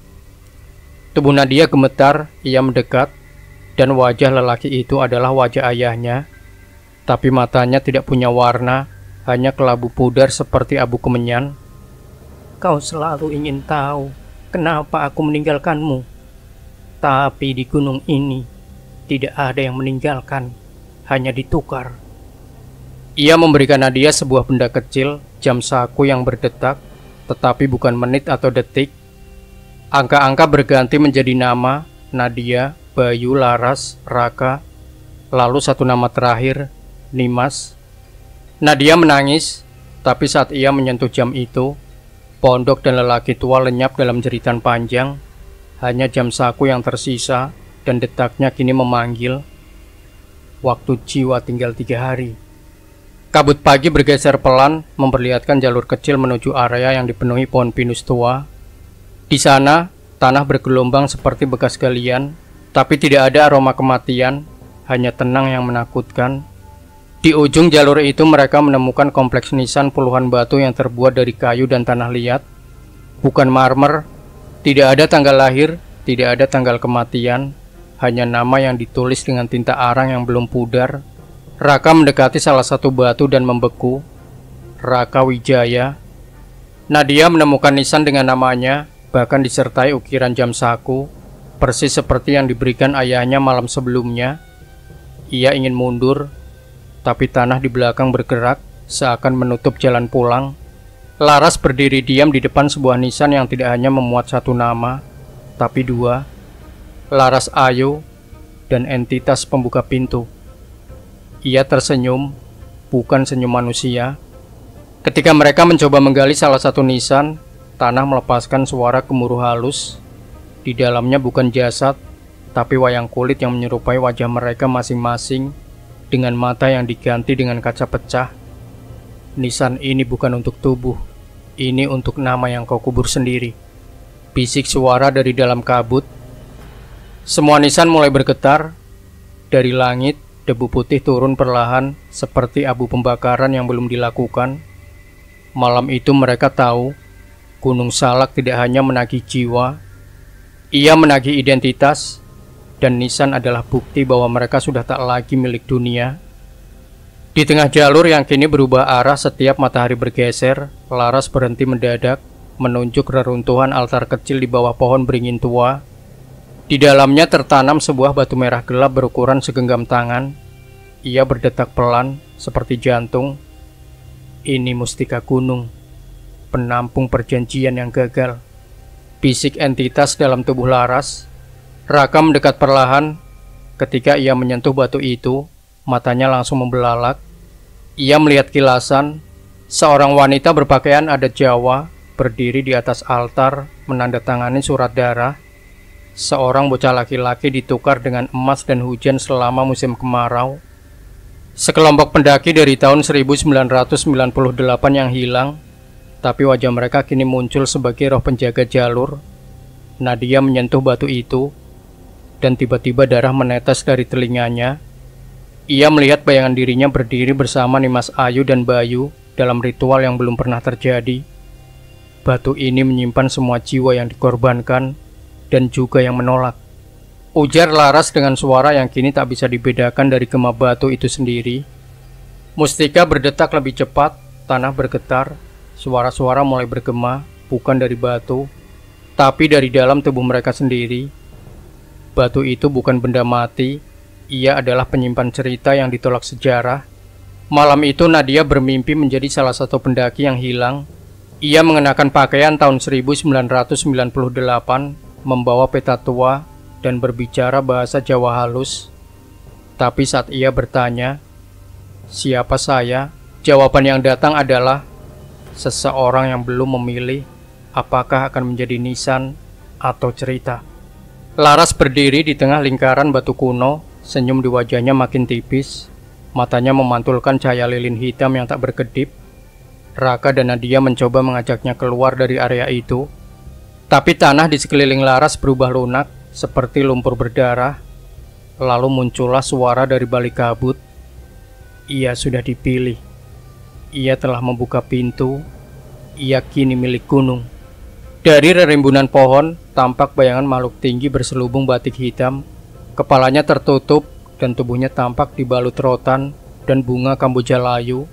Tubuh Nadia gemetar, ia mendekat, dan wajah lelaki itu adalah wajah ayahnya. Tapi matanya tidak punya warna, hanya kelabu pudar seperti abu kemenyan. Kau selalu ingin tahu kenapa aku meninggalkanmu. Tapi di gunung ini tidak ada yang meninggalkan, hanya ditukar. Ia memberikan Nadia sebuah benda kecil, jam saku yang berdetak, tetapi bukan menit atau detik. Angka-angka berganti menjadi nama, Nadia, Bayu, Laras, Raka, lalu satu nama terakhir, Nimas. Nadia menangis, tapi saat ia menyentuh jam itu, pondok dan lelaki tua lenyap dalam jeritan panjang. Hanya jam saku yang tersisa, dan detaknya kini memanggil. Waktu jiwa tinggal 3 hari. Kabut pagi bergeser pelan, memperlihatkan jalur kecil menuju area yang dipenuhi pohon pinus tua. Di sana, tanah bergelombang seperti bekas galian, tapi tidak ada aroma kematian, hanya tenang yang menakutkan. Di ujung jalur itu mereka menemukan kompleks nisan puluhan batu yang terbuat dari kayu dan tanah liat. Bukan marmer, tidak ada tanggal lahir, tidak ada tanggal kematian, hanya nama yang ditulis dengan tinta arang yang belum pudar. Raka mendekati salah satu batu dan membeku. Raka Wijaya. Nadia menemukan nisan dengan namanya, bahkan disertai ukiran jam saku. persis seperti yang diberikan ayahnya malam sebelumnya. Ia ingin mundur, tapi tanah di belakang bergerak seakan menutup jalan pulang. Laras berdiri diam di depan sebuah nisan yang tidak hanya memuat satu nama, tapi dua. Laras Ayu dan entitas pembuka pintu. Ia tersenyum, bukan senyum manusia. Ketika mereka mencoba menggali salah satu nisan, tanah melepaskan suara gemuruh halus. Di dalamnya bukan jasad, tapi wayang kulit yang menyerupai wajah mereka masing-masing dengan mata yang diganti dengan kaca pecah. Nisan ini bukan untuk tubuh, ini untuk nama yang kau kubur sendiri. Bisik suara dari dalam kabut. Semua nisan mulai bergetar. Dari langit, debu putih turun perlahan seperti abu pembakaran yang belum dilakukan. Malam itu mereka tahu, Gunung Salak tidak hanya menagih jiwa, ia menagih identitas. Dan nisan adalah bukti bahwa mereka sudah tak lagi milik dunia. Di tengah jalur yang kini berubah arah setiap matahari bergeser, Laras berhenti mendadak, menunjuk reruntuhan altar kecil di bawah pohon beringin tua. Di dalamnya tertanam sebuah batu merah gelap berukuran segenggam tangan. Ia berdetak pelan, seperti jantung. Ini mustika gunung, penampung perjanjian yang gagal. Bisik entitas dalam tubuh Laras. Raka mendekat perlahan. Ketika ia menyentuh batu itu, matanya langsung membelalak. Ia melihat kilasan. Seorang wanita berpakaian adat Jawa berdiri di atas altar, menandatangani surat darah. Seorang bocah laki-laki ditukar dengan emas dan hujan selama musim kemarau. Sekelompok pendaki dari tahun 1998 yang hilang, tapi wajah mereka kini muncul sebagai roh penjaga jalur. Nadia menyentuh batu itu, dan tiba-tiba darah menetes dari telinganya. Ia melihat bayangan dirinya berdiri bersama Nimas Ayu dan Bayu dalam ritual yang belum pernah terjadi. Batu ini menyimpan semua jiwa yang dikorbankan dan juga yang menolak. Ujar Laras dengan suara yang kini tak bisa dibedakan dari gema batu itu sendiri. Mustika berdetak lebih cepat, tanah bergetar, suara-suara mulai bergema, bukan dari batu, tapi dari dalam tubuh mereka sendiri. Batu itu bukan benda mati, ia adalah penyimpan cerita yang ditolak sejarah. Malam itu Nadia bermimpi menjadi salah satu pendaki yang hilang. Ia mengenakan pakaian tahun 1998, membawa peta tua, dan berbicara bahasa Jawa halus. Tapi saat ia bertanya, "Siapa saya?" jawaban yang datang adalah, seseorang yang belum memilih apakah akan menjadi nisan atau cerita. Laras berdiri di tengah lingkaran batu kuno, senyum di wajahnya makin tipis, matanya memantulkan cahaya lilin hitam yang tak berkedip. Raka dan Nadia mencoba mengajaknya keluar dari area itu, tapi tanah di sekeliling Laras berubah lunak, seperti lumpur berdarah. Lalu muncullah suara dari balik kabut. Ia sudah dipilih. Ia telah membuka pintu. Ia kini milik gunung. Dari rerimbunan pohon, tampak bayangan makhluk tinggi berselubung batik hitam. Kepalanya tertutup dan tubuhnya tampak dibalut rotan dan bunga kamboja layu.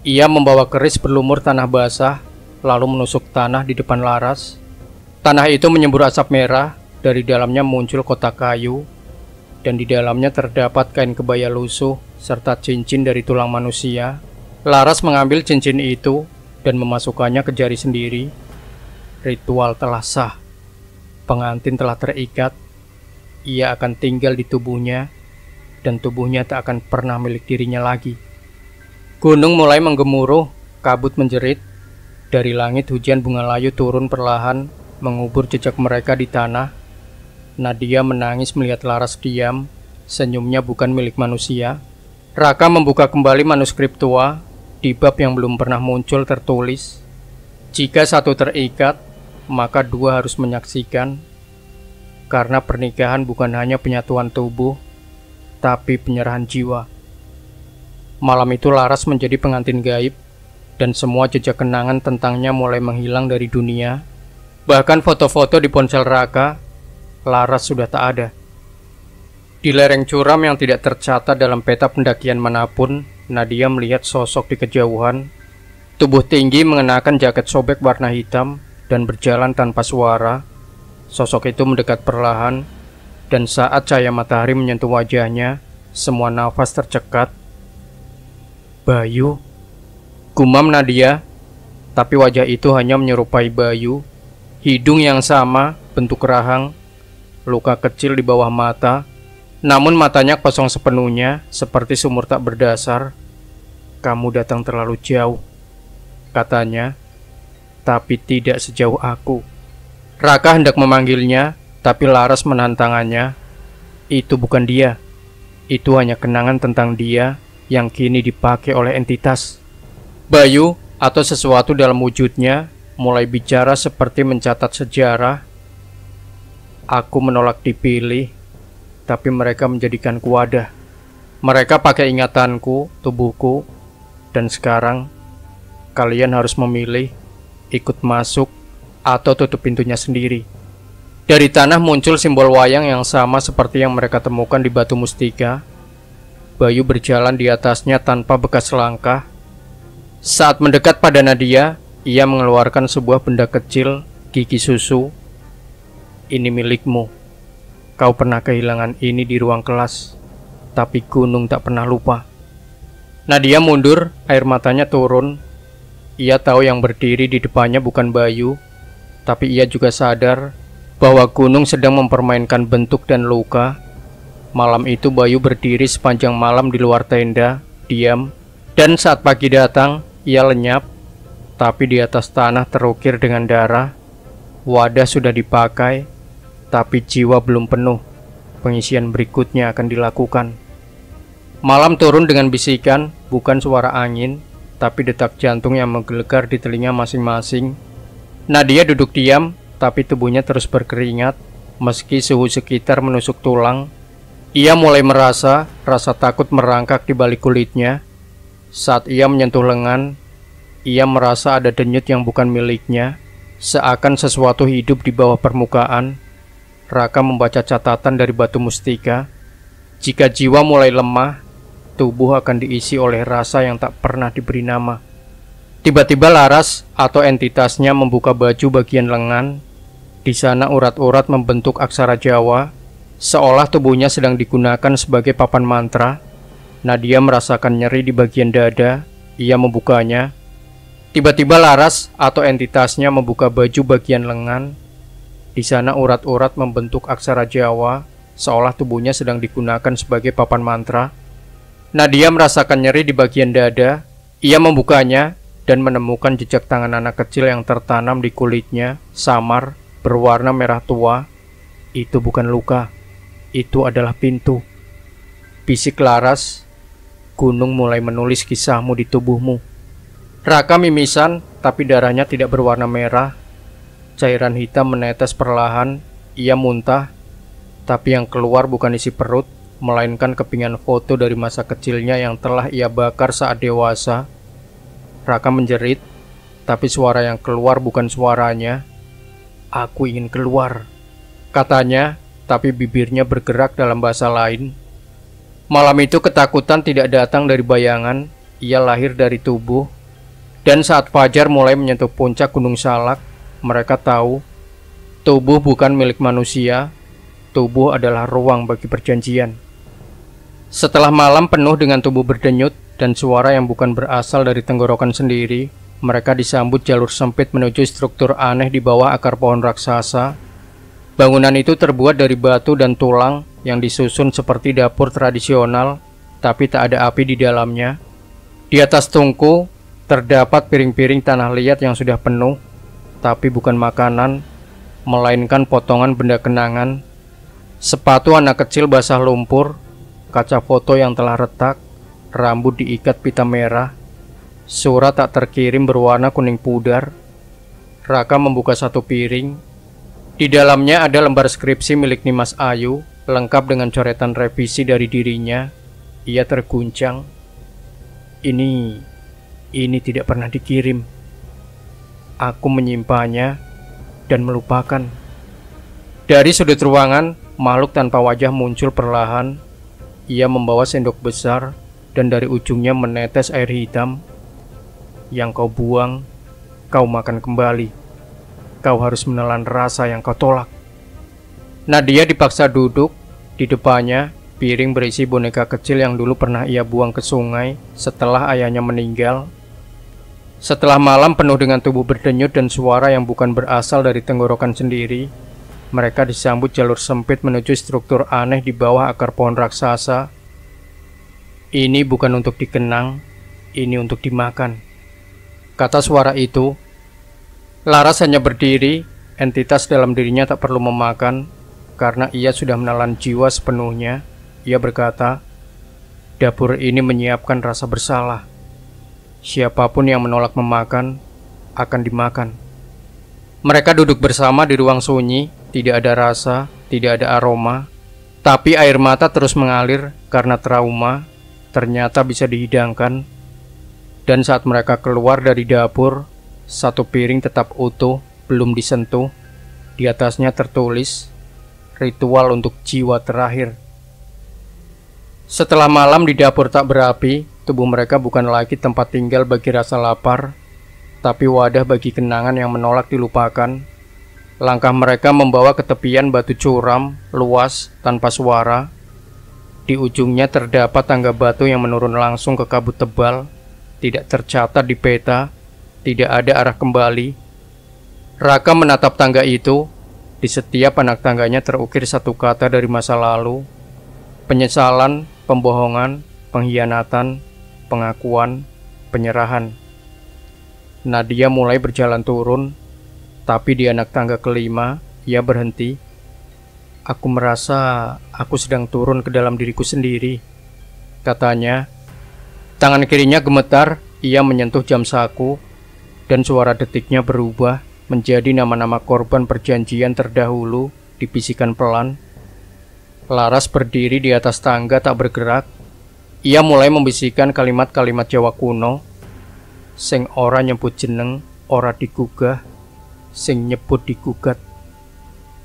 Ia membawa keris berlumur tanah basah, lalu menusuk tanah di depan Laras. Tanah itu menyembur asap merah, dari dalamnya muncul kotak kayu, dan di dalamnya terdapat kain kebaya lusuh serta cincin dari tulang manusia. Laras mengambil cincin itu dan memasukkannya ke jari sendiri. Ritual telah sah. Pengantin telah terikat. Ia akan tinggal di tubuhnya, dan tubuhnya tak akan pernah milik dirinya lagi. Gunung mulai menggemuruh, kabut menjerit. Dari langit hujan bunga layu turun perlahan, mengubur jejak mereka di tanah. Nadia menangis melihat Laras diam. Senyumnya bukan milik manusia. Raka membuka kembali manuskrip tua. Di bab yang belum pernah muncul tertulis, jika satu terikat, maka dua harus menyaksikan. Karena pernikahan bukan hanya penyatuan tubuh, tapi penyerahan jiwa. Malam itu Laras menjadi pengantin gaib, dan semua jejak kenangan tentangnya mulai menghilang dari dunia. Bahkan foto-foto di ponsel Raka, Laras sudah tak ada. Di lereng curam yang tidak tercatat dalam peta pendakian manapun, Nadia melihat sosok di kejauhan. Tubuh tinggi mengenakan jaket sobek warna hitam dan berjalan tanpa suara. Sosok itu mendekat perlahan, Dan saat cahaya matahari menyentuh wajahnya, semua nafas tercekat. "Bayu," gumam Nadia, tapi wajah itu hanya menyerupai Bayu. Hidung yang sama, bentuk rahang, luka kecil di bawah mata, namun matanya kosong sepenuhnya, seperti sumur tak berdasar. "Kamu datang terlalu jauh," katanya, "tapi tidak sejauh aku." Raka hendak memanggilnya, tapi Laras menahan tangannya. Itu bukan dia. Itu hanya kenangan tentang dia yang kini dipakai oleh entitas. Bayu atau sesuatu dalam wujudnya mulai bicara seperti mencatat sejarah. "Aku menolak dipilih, tapi mereka menjadikanku wadah. Mereka pakai ingatanku, tubuhku, dan sekarang kalian harus memilih ikut masuk atau tutup pintunya sendiri." Dari tanah muncul simbol wayang yang sama seperti yang mereka temukan di Batu Mustika. Bayu berjalan di atasnya tanpa bekas langkah. Saat mendekat pada Nadia, ia mengeluarkan sebuah benda kecil, gigi susu. "Ini milikmu. Kau pernah kehilangan ini di ruang kelas, tapi gunung tak pernah lupa." Nadia mundur, air matanya turun. Ia tahu yang berdiri di depannya bukan Bayu, tapi ia juga sadar bahwa gunung sedang mempermainkan bentuk dan luka. Malam itu Bayu berdiri sepanjang malam di luar tenda, diam, dan saat pagi datang, ia lenyap, tapi di atas tanah terukir dengan darah. Wadah sudah dipakai, tapi jiwa belum penuh. Pengisian berikutnya akan dilakukan. Malam turun dengan bisikan, bukan suara angin, tapi detak jantung yang menggelegar di telinga masing-masing. Nadia duduk diam, tapi tubuhnya terus berkeringat, meski suhu sekitar menusuk tulang. Ia mulai merasa rasa takut merangkak di balik kulitnya. Saat ia menyentuh lengan, ia merasa ada denyut yang bukan miliknya, seakan sesuatu hidup di bawah permukaan. Raka membaca catatan dari Batu Mustika. Jika jiwa mulai lemah, tubuh akan diisi oleh rasa yang tak pernah diberi nama. Tiba-tiba Laras atau entitasnya membuka baju bagian lengan. Di sana urat-urat membentuk aksara Jawa, seolah tubuhnya sedang digunakan sebagai papan mantra. Nadia merasakan nyeri di bagian dada. Ia membukanya. Tiba-tiba Laras atau entitasnya membuka baju bagian lengan. Di sana urat-urat membentuk aksara Jawa, seolah tubuhnya sedang digunakan sebagai papan mantra. Nadia merasakan nyeri di bagian dada. Ia membukanya dan menemukan jejak tangan anak kecil yang tertanam di kulitnya, samar, berwarna merah tua. Itu bukan luka, itu adalah pintu. Bisik Laras, "Gunung mulai menulis kisahmu di tubuhmu." Raka mimisan, tapi darahnya tidak berwarna merah. Cairan hitam menetes perlahan. Ia muntah, tapi yang keluar bukan isi perut, melainkan kepingan foto dari masa kecilnya yang telah ia bakar saat dewasa. Raka menjerit, tapi suara yang keluar bukan suaranya. "Aku ingin keluar," katanya, tapi bibirnya bergerak dalam bahasa lain. Malam itu ketakutan tidak datang dari bayangan, ia lahir dari tubuh. Dan saat fajar mulai menyentuh puncak Gunung Salak, mereka tahu tubuh bukan milik manusia, tubuh adalah ruang bagi perjanjian. Setelah malam penuh dengan tubuh berdenyut dan suara yang bukan berasal dari tenggorokan sendiri, mereka disambut jalur sempit menuju struktur aneh di bawah akar pohon raksasa. Bangunan itu terbuat dari batu dan tulang yang disusun seperti dapur tradisional, tapi tak ada api di dalamnya. Di atas tungku terdapat piring-piring tanah liat yang sudah penuh, tapi bukan makanan, melainkan potongan benda kenangan. Sepatu anak kecil basah lumpur, kaca foto yang telah retak, rambut diikat pita merah, surat tak terkirim berwarna kuning pudar. Raka membuka satu piring. Di dalamnya ada lembar skripsi milik Nimas Ayu, lengkap dengan coretan revisi dari dirinya. Ia terguncang. Ini tidak pernah dikirim. Aku menyimpannya dan melupakan. Dari sudut ruangan, makhluk tanpa wajah muncul perlahan. Ia membawa sendok besar dan dari ujungnya menetes air hitam. Yang kau buang, kau makan kembali. Kau harus menelan rasa yang kau tolak. Nadia dipaksa duduk. Di depannya, piring berisi boneka kecil yang dulu pernah ia buang ke sungai setelah ayahnya meninggal. Setelah malam penuh dengan tubuh berdenyut dan suara yang bukan berasal dari tenggorokan sendiri, mereka disambut jalur sempit menuju struktur aneh di bawah akar pohon raksasa. Ini bukan untuk dikenang, ini untuk dimakan, kata suara itu. Laras hanya berdiri, entitas dalam dirinya tak perlu memakan, karena ia sudah menelan jiwa sepenuhnya. Ia berkata, dapur ini menyiapkan rasa bersalah. Siapapun yang menolak memakan, akan dimakan. Mereka duduk bersama di ruang sunyi, tidak ada rasa, tidak ada aroma, tapi air mata terus mengalir karena trauma ternyata bisa dihidangkan. Dan saat mereka keluar dari dapur, satu piring tetap utuh, belum disentuh. Di atasnya tertulis, ritual untuk jiwa terakhir. Setelah malam di dapur tak berapi, tubuh mereka bukan lagi tempat tinggal bagi rasa lapar, tapi wadah bagi kenangan yang menolak dilupakan. Langkah mereka membawa ke tepian batu curam, luas, tanpa suara. Di ujungnya terdapat tangga batu yang menurun langsung ke kabut tebal. Tidak tercatat di peta, tidak ada arah kembali. Raka menatap tangga itu. Di setiap anak tangganya terukir satu kata dari masa lalu. Penyesalan, pembohongan, pengkhianatan, pengakuan, penyerahan. Nadia mulai berjalan turun, tapi di anak tangga kelima, ia berhenti. Aku merasa aku sedang turun ke dalam diriku sendiri, katanya. Tangan kirinya gemetar, ia menyentuh jam saku, dan suara detiknya berubah menjadi nama-nama korban perjanjian terdahulu dibisikkan pelan. Laras berdiri di atas tangga tak bergerak. Ia mulai membisikkan kalimat-kalimat Jawa kuno. Sing ora nyebut jeneng, ora digugah, sing nyebut digugat.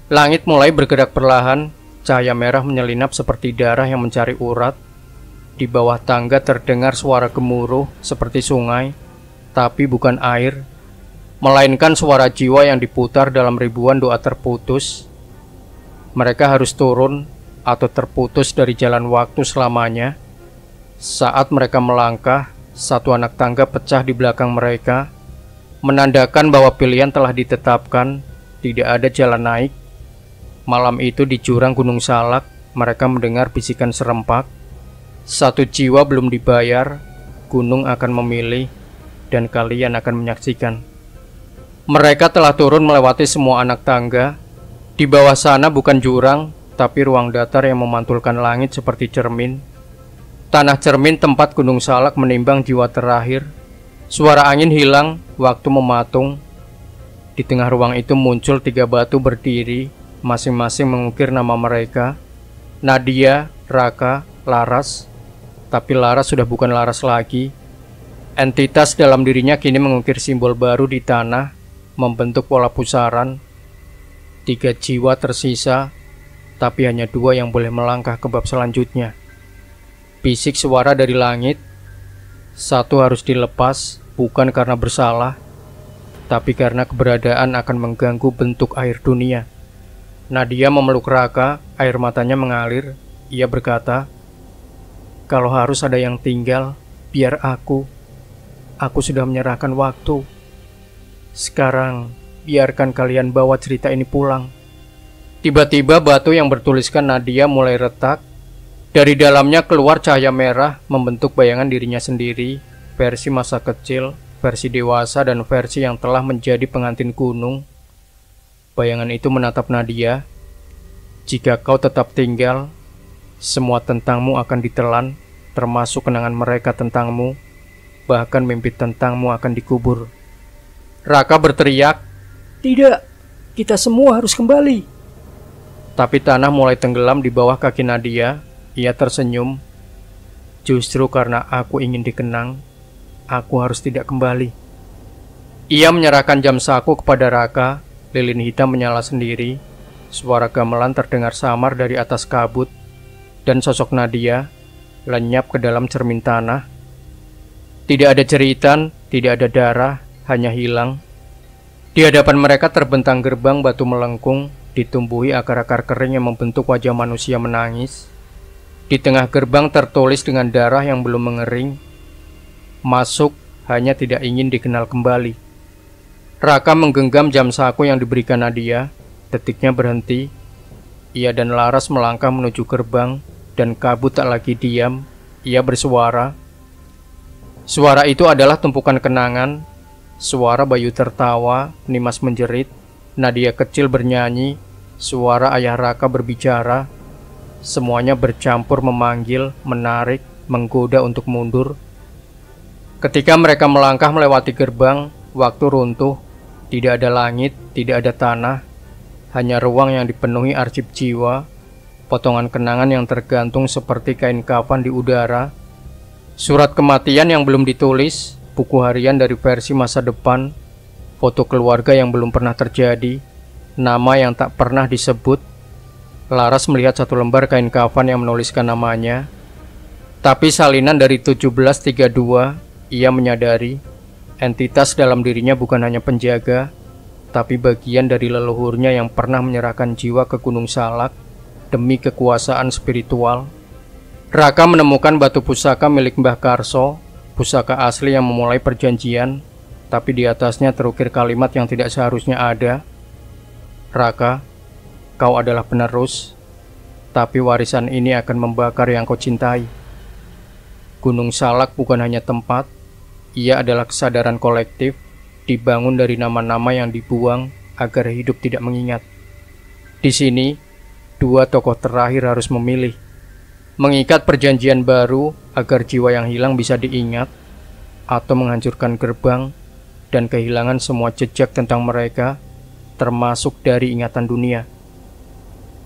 Langit mulai bergerak perlahan, cahaya merah menyelinap seperti darah yang mencari urat. Di bawah tangga terdengar suara gemuruh seperti sungai, tapi bukan air, melainkan suara jiwa yang diputar dalam ribuan doa terputus. Mereka harus turun atau terputus dari jalan waktu selamanya. Saat mereka melangkah, satu anak tangga pecah di belakang mereka, menandakan bahwa pilihan telah ditetapkan, tidak ada jalan naik. Malam itu di jurang Gunung Salak, mereka mendengar bisikan serempak. Satu jiwa belum dibayar, gunung akan memilih, dan kalian akan menyaksikan. Mereka telah turun melewati semua anak tangga. Di bawah sana bukan jurang, tapi ruang datar yang memantulkan langit seperti cermin. Tanah cermin tempat Gunung Salak menimbang jiwa terakhir. Suara angin hilang, waktu mematung. Di tengah ruang itu muncul 3 batu berdiri, masing-masing mengukir nama mereka. Nadia, Raka, Laras. Tapi Laras sudah bukan Laras lagi. Entitas dalam dirinya kini mengukir simbol baru di tanah, membentuk pola pusaran. 3 jiwa tersisa, tapi hanya 2 yang boleh melangkah ke bab selanjutnya. Bisik suara dari langit. Satu harus dilepas, bukan karena bersalah, tapi karena keberadaan akan mengganggu bentuk air dunia. Nadia memeluk Raka, air matanya mengalir. Ia berkata, kalau harus ada yang tinggal, biar aku sudah menyerahkan waktu. Sekarang, biarkan kalian bawa cerita ini pulang. Tiba-tiba batu yang bertuliskan Nadia mulai retak. Dari dalamnya keluar cahaya merah membentuk bayangan dirinya sendiri, versi masa kecil, versi dewasa, dan versi yang telah menjadi pengantin gunung. Bayangan itu menatap Nadia. Jika kau tetap tinggal, semua tentangmu akan ditelan, termasuk kenangan mereka tentangmu, bahkan mimpi tentangmu akan dikubur. Raka berteriak, "Tidak, kita semua harus kembali." Tapi tanah mulai tenggelam di bawah kaki Nadia. Ia tersenyum. Justru karena aku ingin dikenang, aku harus tidak kembali. Ia menyerahkan jam saku kepada Raka. Lilin hitam menyala sendiri. Suara gamelan terdengar samar dari atas kabut, dan sosok Nadia lenyap ke dalam cermin tanah. Tidak ada jeritan, tidak ada darah, hanya hilang. Di hadapan mereka terbentang gerbang batu melengkung. ditumbuhi akar-akar kering yang membentuk wajah manusia menangis. Di tengah gerbang tertulis dengan darah yang belum mengering, "Masuk, hanya tidak ingin dikenal kembali." Raka menggenggam jam saku yang diberikan Nadia. Detiknya berhenti. Ia dan Laras melangkah menuju gerbang, dan kabut tak lagi diam. Ia bersuara. Suara itu adalah tumpukan kenangan. Suara Bayu tertawa, Nimas menjerit, Nadia kecil bernyanyi, suara ayah Raka berbicara. Semuanya bercampur memanggil, menarik, menggoda untuk mundur. Ketika mereka melangkah melewati gerbang, waktu runtuh. Tidak ada langit, tidak ada tanah, hanya ruang yang dipenuhi arsip jiwa, potongan kenangan yang tergantung seperti kain kafan di udara, surat kematian yang belum ditulis, buku harian dari versi masa depan, foto keluarga yang belum pernah terjadi, nama yang tak pernah disebut. Laras melihat satu lembar kain kafan yang menuliskan namanya, tapi salinan dari 1732, ia menyadari entitas dalam dirinya bukan hanya penjaga, tapi bagian dari leluhurnya yang pernah menyerahkan jiwa ke Gunung Salak demi kekuasaan spiritual. Raka menemukan batu pusaka milik Mbah Karso, pusaka asli yang memulai perjanjian, tapi di atasnya terukir kalimat yang tidak seharusnya ada. "Raka, kau adalah penerus, tapi warisan ini akan membakar yang kau cintai." Gunung Salak bukan hanya tempat, ia adalah kesadaran kolektif, dibangun dari nama-nama yang dibuang agar hidup tidak mengingat. Di sini, dua tokoh terakhir harus memilih, mengikat perjanjian baru agar jiwa yang hilang bisa diingat, atau menghancurkan gerbang dan kehilangan semua jejak tentang mereka, termasuk dari ingatan dunia.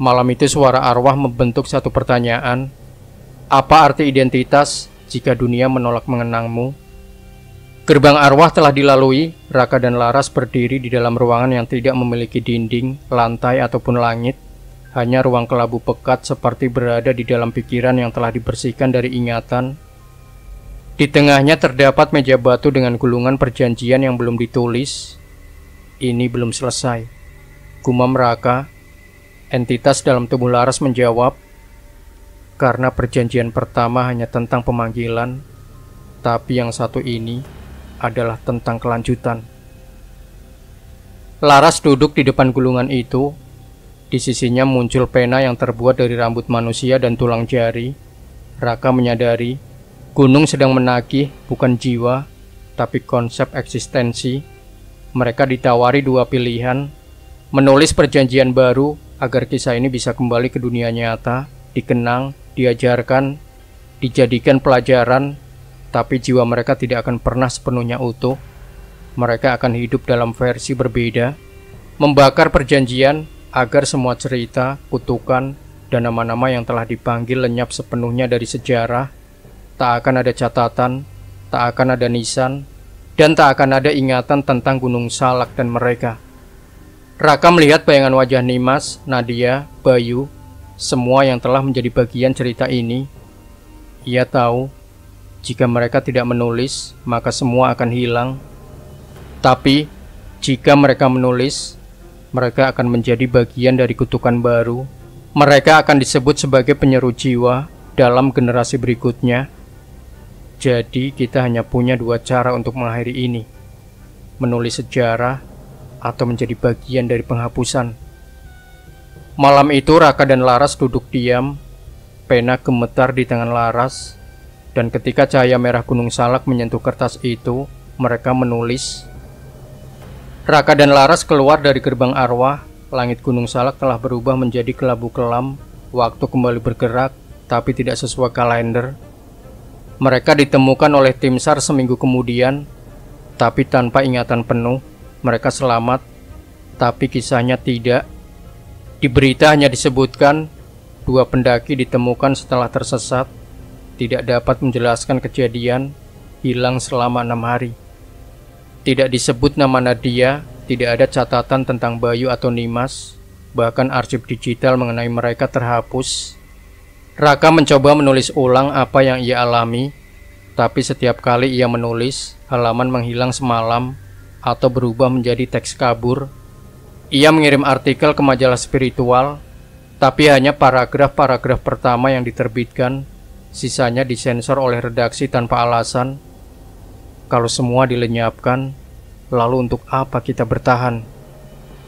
Malam itu suara arwah membentuk satu pertanyaan, apa arti identitas jika dunia menolak mengenangmu? Gerbang arwah telah dilalui. Raka dan Laras berdiri di dalam ruangan yang tidak memiliki dinding, lantai ataupun langit. Hanya ruang kelabu pekat seperti berada di dalam pikiran yang telah dibersihkan dari ingatan. Di tengahnya terdapat meja batu dengan gulungan perjanjian yang belum ditulis. Ini belum selesai, gumam Raka. Entitas dalam tubuh Laras menjawab, karena perjanjian pertama hanya tentang pemanggilan, tapi yang satu ini adalah tentang kelanjutan. Laras duduk di depan gulungan itu. Di sisinya muncul pena yang terbuat dari rambut manusia dan tulang jari. Raka menyadari gunung sedang menagih bukan jiwa, tapi konsep eksistensi. Mereka ditawari dua pilihan, menulis perjanjian baru agar kisah ini bisa kembali ke dunia nyata, dikenang, diajarkan, dijadikan pelajaran, tapi jiwa mereka tidak akan pernah sepenuhnya utuh. Mereka akan hidup dalam versi berbeda, membakar perjanjian agar semua cerita, kutukan, dan nama-nama yang telah dipanggil lenyap sepenuhnya dari sejarah. Tak akan ada catatan, tak akan ada nisan, dan tak akan ada ingatan tentang Gunung Salak dan mereka. Raka melihat bayangan wajah Nimas, Nadia, Bayu, semua yang telah menjadi bagian cerita ini. Ia tahu, jika mereka tidak menulis, maka semua akan hilang. Tapi, jika mereka menulis, mereka akan menjadi bagian dari kutukan baru. Mereka akan disebut sebagai penyeru jiwa dalam generasi berikutnya. Jadi, kita hanya punya dua cara untuk mengakhiri ini. Menulis sejarah, atau menjadi bagian dari penghapusan. Malam itu, Raka dan Laras duduk diam. Pena gemetar di tangan Laras. Dan ketika cahaya merah Gunung Salak menyentuh kertas itu, mereka menulis. Raka dan Laras keluar dari gerbang arwah. Langit Gunung Salak telah berubah menjadi kelabu kelam. Waktu kembali bergerak, tapi tidak sesuai kalender. Mereka ditemukan oleh tim SAR seminggu kemudian, tapi tanpa ingatan penuh. Mereka selamat, tapi kisahnya tidak. Di berita hanya disebutkan, dua pendaki ditemukan setelah tersesat. Tidak dapat menjelaskan kejadian, hilang selama 6 hari. Tidak disebut nama Nadia, tidak ada catatan tentang Bayu atau Nimas, bahkan arsip digital mengenai mereka terhapus. Raka mencoba menulis ulang apa yang ia alami, tapi setiap kali ia menulis, halaman menghilang semalam, atau berubah menjadi teks kabur. Ia mengirim artikel ke majalah spiritual, tapi hanya paragraf-paragraf pertama yang diterbitkan, sisanya disensor oleh redaksi tanpa alasan. Kalau semua dilenyapkan, lalu untuk apa kita bertahan?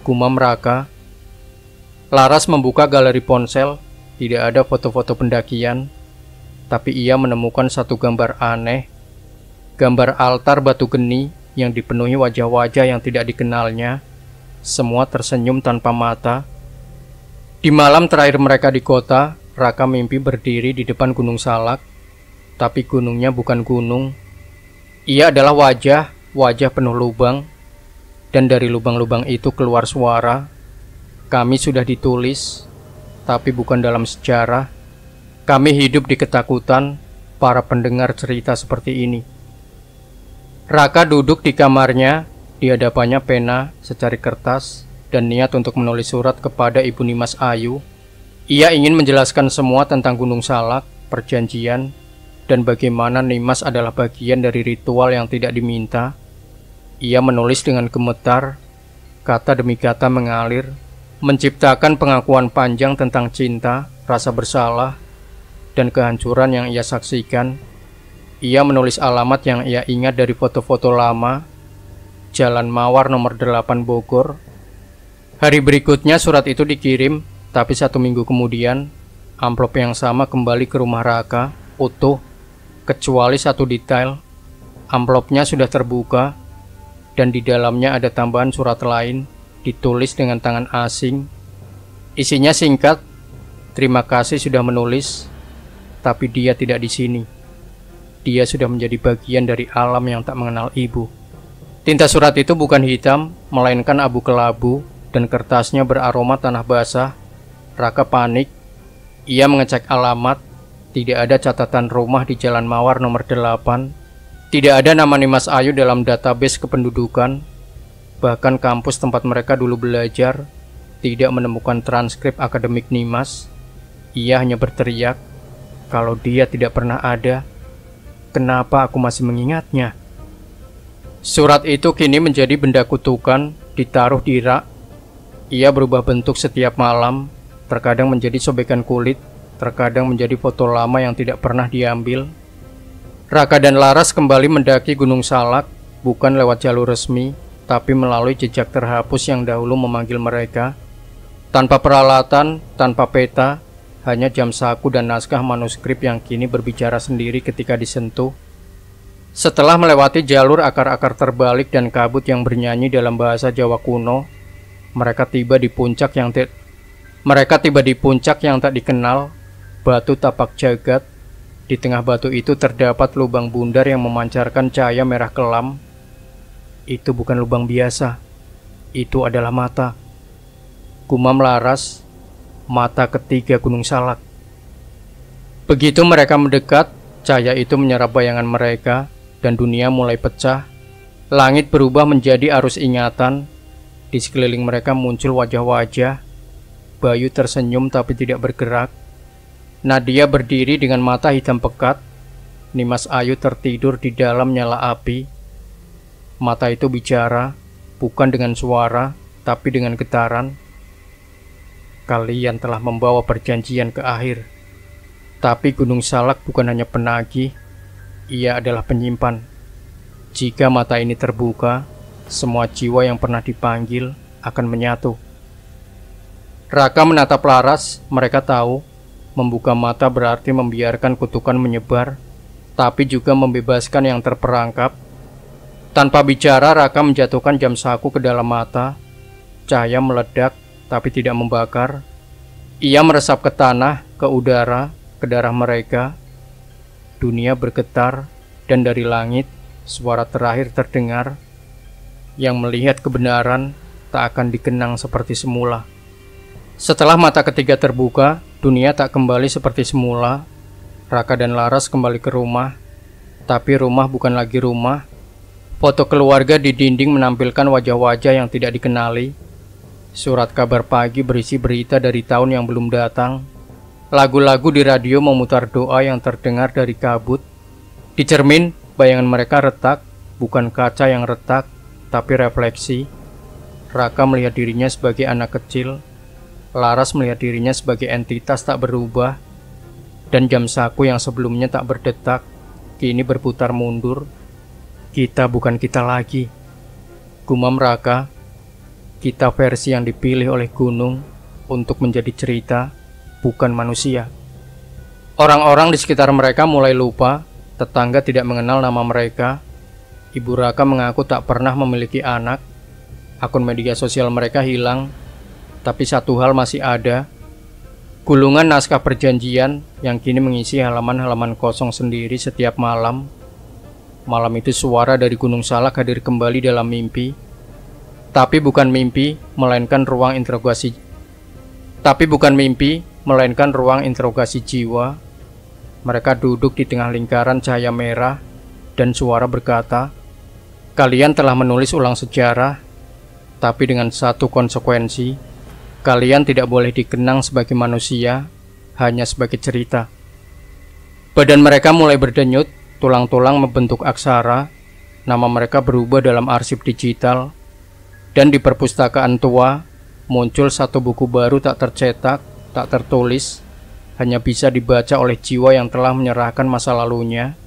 Gumam Raka. Laras membuka galeri ponsel, tidak ada foto-foto pendakian, tapi ia menemukan satu gambar aneh. Gambar altar batu geni yang dipenuhi wajah-wajah yang tidak dikenalnya, semua tersenyum tanpa mata. Di malam terakhir mereka di kota, Raka mimpi berdiri di depan Gunung Salak, tapi gunungnya bukan gunung. Ia adalah wajah penuh lubang, dan dari lubang-lubang itu keluar suara. Kami sudah ditulis, tapi bukan dalam sejarah. Kami hidup di ketakutan para pendengar cerita seperti ini. Raka duduk di kamarnya, di hadapannya pena, secari kertas, dan niat untuk menulis surat kepada Ibu Nimas Ayu. Ia ingin menjelaskan semua tentang Gunung Salak, perjanjian, dan bagaimana Nimas adalah bagian dari ritual yang tidak diminta. Ia menulis dengan gemetar, kata demi kata mengalir, menciptakan pengakuan panjang tentang cinta, rasa bersalah, dan kehancuran yang ia saksikan. Ia menulis alamat yang ia ingat dari foto-foto lama, Jalan Mawar nomor 8 Bogor. Hari berikutnya surat itu dikirim, tapi 1 minggu kemudian, amplop yang sama kembali ke rumah Raka, utuh, kecuali satu detail. Amplopnya sudah terbuka, dan di dalamnya ada tambahan surat lain, ditulis dengan tangan asing. Isinya singkat, terima kasih sudah menulis, tapi dia tidak di sini. Dia sudah menjadi bagian dari alam yang tak mengenal ibu. Tinta surat itu bukan hitam, melainkan abu kelabu, dan kertasnya beraroma tanah basah. Raka panik. Ia mengecek alamat, tidak ada catatan rumah di Jalan Mawar nomor 8. Tidak ada nama Nimas Ayu dalam database kependudukan. Bahkan kampus tempat mereka dulu belajar tidak menemukan transkrip akademik Nimas. Ia hanya berteriak, kalau dia tidak pernah ada, kenapa aku masih mengingatnya? Surat itu kini menjadi benda kutukan, ditaruh di rak. Ia berubah bentuk setiap malam, terkadang menjadi sobekan kulit, terkadang menjadi foto lama yang tidak pernah diambil. Raka dan Laras kembali mendaki Gunung Salak, bukan lewat jalur resmi, tapi melalui jejak terhapus yang dahulu memanggil mereka. Tanpa peralatan, tanpa peta, hanya jam saku dan naskah manuskrip yang kini berbicara sendiri ketika disentuh. Setelah melewati jalur akar-akar terbalik dan kabut yang bernyanyi dalam bahasa Jawa kuno, mereka tiba di puncak yang tak dikenal, batu tapak jagat. Di tengah batu itu terdapat lubang bundar yang memancarkan cahaya merah kelam. Itu bukan lubang biasa, itu adalah mata. Gumam Laras, mata ketiga Gunung Salak. Begitu mereka mendekat, cahaya itu menyerap bayangan mereka, dan dunia mulai pecah. Langit berubah menjadi arus ingatan. Di sekeliling mereka muncul wajah-wajah. Bayu tersenyum tapi tidak bergerak. Nadia berdiri dengan mata hitam pekat. Nimas Ayu tertidur di dalam nyala api. Mata itu bicara, bukan dengan suara, tapi dengan getaran. Kalian telah membawa perjanjian ke akhir. Tapi Gunung Salak bukan hanya penagih, ia adalah penyimpan. Jika mata ini terbuka, semua jiwa yang pernah dipanggil akan menyatu. Raka menatap Laras, mereka tahu, membuka mata berarti membiarkan kutukan menyebar, tapi juga membebaskan yang terperangkap. Tanpa bicara, Raka menjatuhkan jam saku ke dalam mata. Cahaya meledak, tapi tidak membakar. Ia meresap ke tanah, ke udara, ke darah mereka. Dunia bergetar, dan dari langit, suara terakhir terdengar. Yang melihat kebenaran, tak akan dikenang seperti semula. Setelah mata ketiga terbuka, dunia tak kembali seperti semula. Raka dan Laras kembali ke rumah, tapi rumah bukan lagi rumah. Foto keluarga di dinding menampilkan wajah-wajah yang tidak dikenali. Surat kabar pagi berisi berita dari tahun yang belum datang. Lagu-lagu di radio memutar doa yang terdengar dari kabut. Di cermin, bayangan mereka retak, bukan kaca yang retak, tapi refleksi. Raka melihat dirinya sebagai anak kecil, Laras melihat dirinya sebagai entitas tak berubah, dan jam saku yang sebelumnya tak berdetak, kini berputar mundur. Kita bukan kita lagi, gumam Raka. Kita versi yang dipilih oleh gunung untuk menjadi cerita, bukan manusia. Orang-orang di sekitar mereka mulai lupa, tetangga tidak mengenal nama mereka. Ibu Raka mengaku tak pernah memiliki anak. Akun media sosial mereka hilang, tapi satu hal masih ada. Gulungan naskah perjanjian yang kini mengisi halaman-halaman kosong sendiri setiap malam. Malam itu suara dari Gunung Salak hadir kembali dalam mimpi. Tapi bukan mimpi, melainkan ruang interogasi jiwa. Mereka duduk di tengah lingkaran cahaya merah, dan suara berkata, "Kalian telah menulis ulang sejarah, tapi dengan satu konsekuensi, kalian tidak boleh dikenang sebagai manusia, hanya sebagai cerita." Badan mereka mulai berdenyut, tulang-tulang membentuk aksara, nama mereka berubah dalam arsip digital, dan di perpustakaan tua, muncul satu buku baru tak tercetak, tak tertulis, hanya bisa dibaca oleh jiwa yang telah menyerahkan masa lalunya.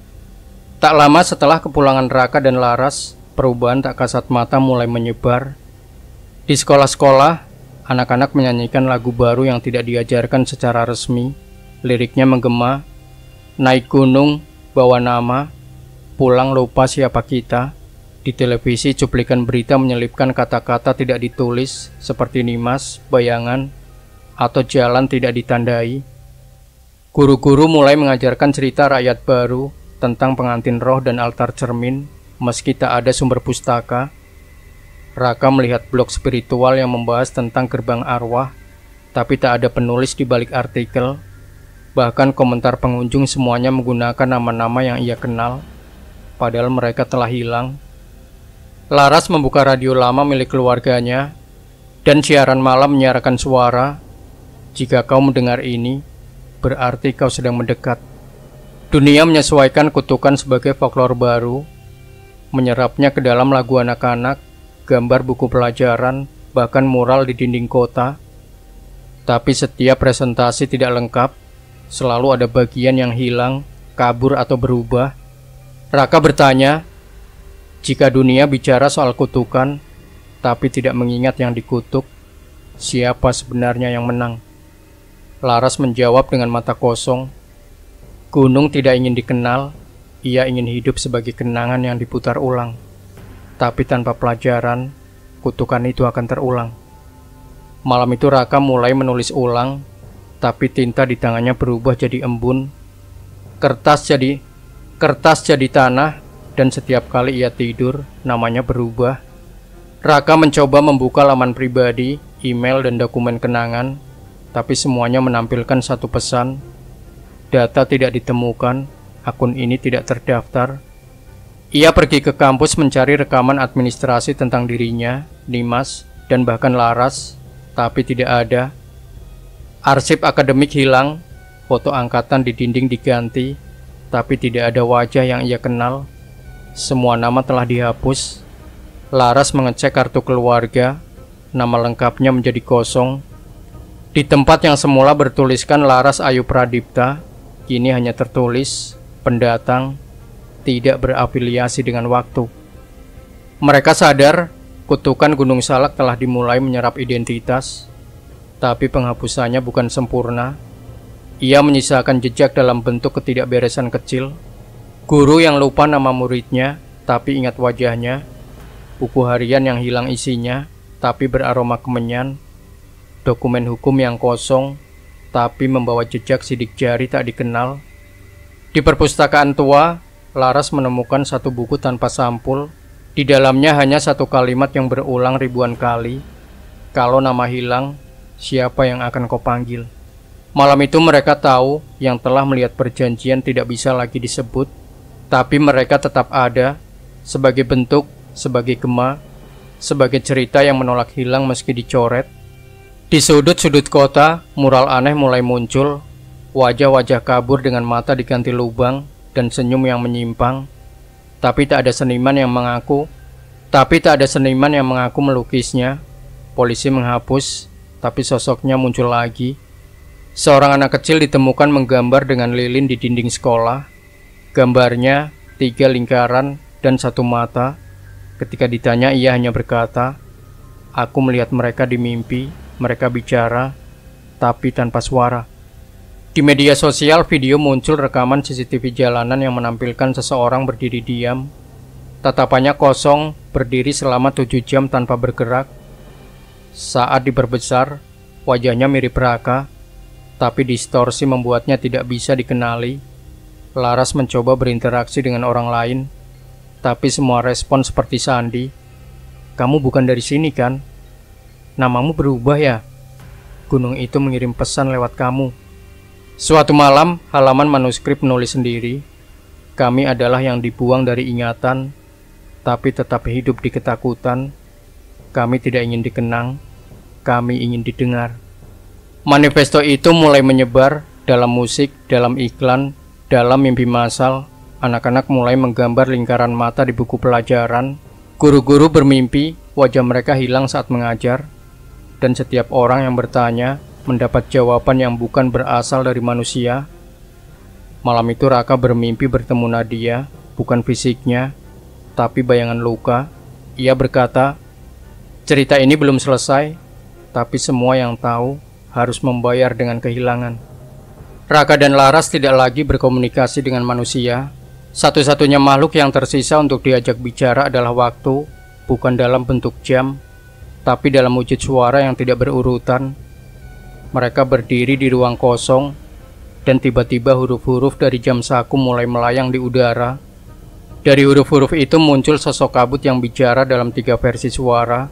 Tak lama setelah kepulangan Raka dan Laras, perubahan tak kasat mata mulai menyebar. Di sekolah-sekolah, anak-anak menyanyikan lagu baru yang tidak diajarkan secara resmi. Liriknya menggema, "Naik gunung, bawa nama, pulang lupa siapa kita." Di televisi, cuplikan berita menyelipkan kata-kata tidak ditulis seperti nimas, bayangan, atau jalan tidak ditandai. Guru-guru mulai mengajarkan cerita rakyat baru tentang pengantin roh dan altar cermin, meski tak ada sumber pustaka. Raka melihat blog spiritual yang membahas tentang gerbang arwah, tapi tak ada penulis di balik artikel. Bahkan komentar pengunjung semuanya menggunakan nama-nama yang ia kenal, padahal mereka telah hilang. Laras membuka radio lama milik keluarganya, dan siaran malam menyiarkan suara, "Jika kau mendengar ini, berarti kau sedang mendekat." Dunia menyesuaikan kutukan sebagai folklore baru, menyerapnya ke dalam lagu anak-anak, gambar buku pelajaran, bahkan mural di dinding kota. Tapi setiap presentasi tidak lengkap, selalu ada bagian yang hilang, kabur atau berubah. Raka bertanya, jika dunia bicara soal kutukan, tapi tidak mengingat yang dikutuk, siapa sebenarnya yang menang? Laras menjawab dengan mata kosong, "Gunung tidak ingin dikenal, ia ingin hidup sebagai kenangan yang diputar ulang. Tapi tanpa pelajaran, kutukan itu akan terulang." Malam itu Raka mulai menulis ulang, tapi tinta di tangannya berubah jadi embun. Kertas jadi tanah, dan setiap kali ia tidur, namanya berubah. Raka mencoba membuka laman pribadi, email, dan dokumen kenangan, tapi semuanya menampilkan satu pesan: data tidak ditemukan, akun ini tidak terdaftar. Ia pergi ke kampus mencari rekaman administrasi tentang dirinya, Nimas, dan bahkan Laras, tapi tidak ada. Arsip akademik hilang, foto angkatan di dinding diganti, tapi tidak ada wajah yang ia kenal. Semua nama telah dihapus. Laras mengecek kartu keluarga, nama lengkapnya menjadi kosong. Di tempat yang semula bertuliskan Laras Ayu Pradipta, kini hanya tertulis pendatang, tidak berafiliasi dengan waktu. Mereka sadar kutukan Gunung Salak telah dimulai menyerap identitas, tapi penghapusannya bukan sempurna. Ia menyisakan jejak dalam bentuk ketidakberesan kecil. Guru yang lupa nama muridnya, tapi ingat wajahnya. Buku harian yang hilang isinya, tapi beraroma kemenyan. Dokumen hukum yang kosong, tapi membawa jejak sidik jari tak dikenal. Di perpustakaan tua, Laras menemukan satu buku tanpa sampul. Di dalamnya hanya satu kalimat yang berulang ribuan kali. "Kalau nama hilang, siapa yang akan kau panggil?" Malam itu mereka tahu yang telah melihat perjanjian tidak bisa lagi disebut, tapi mereka tetap ada, sebagai bentuk, sebagai gema, sebagai cerita yang menolak hilang meski dicoret. Di sudut-sudut kota, mural aneh mulai muncul, wajah-wajah kabur dengan mata diganti lubang, dan senyum yang menyimpang. Tapi tak ada seniman yang mengaku melukisnya. Polisi menghapus, tapi sosoknya muncul lagi. Seorang anak kecil ditemukan menggambar dengan lilin di dinding sekolah. Gambarnya 3 lingkaran dan 1 mata. Ketika ditanya, ia hanya berkata, "Aku melihat mereka di mimpi, mereka bicara, tapi tanpa suara." Di media sosial, video muncul rekaman CCTV jalanan yang menampilkan seseorang berdiri diam. Tatapannya kosong, berdiri selama 7 jam tanpa bergerak. Saat diperbesar, wajahnya mirip Raka, tapi distorsi membuatnya tidak bisa dikenali. Laras mencoba berinteraksi dengan orang lain, tapi semua respon seperti sandi. "Kamu bukan dari sini kan? Namamu berubah ya? Gunung itu mengirim pesan lewat kamu." Suatu malam, halaman manuskrip menulis sendiri, "Kami adalah yang dibuang dari ingatan, tapi tetap hidup di ketakutan. Kami tidak ingin dikenang, kami ingin didengar." Manifesto itu mulai menyebar dalam musik, dalam iklan, dalam mimpi massal. Anak-anak mulai menggambar lingkaran mata di buku pelajaran. Guru-guru bermimpi wajah mereka hilang saat mengajar. Dan setiap orang yang bertanya mendapat jawaban yang bukan berasal dari manusia. Malam itu Raka bermimpi bertemu Nadia, bukan fisiknya, tapi bayangan luka. Ia berkata, "Cerita ini belum selesai, tapi semua yang tahu harus membayar dengan kehilangan." Raka dan Laras tidak lagi berkomunikasi dengan manusia. Satu-satunya makhluk yang tersisa untuk diajak bicara adalah waktu, bukan dalam bentuk jam, tapi dalam wujud suara yang tidak berurutan. Mereka berdiri di ruang kosong, dan tiba-tiba huruf-huruf dari jam saku mulai melayang di udara. Dari huruf-huruf itu muncul sosok kabut yang bicara dalam 3 versi suara.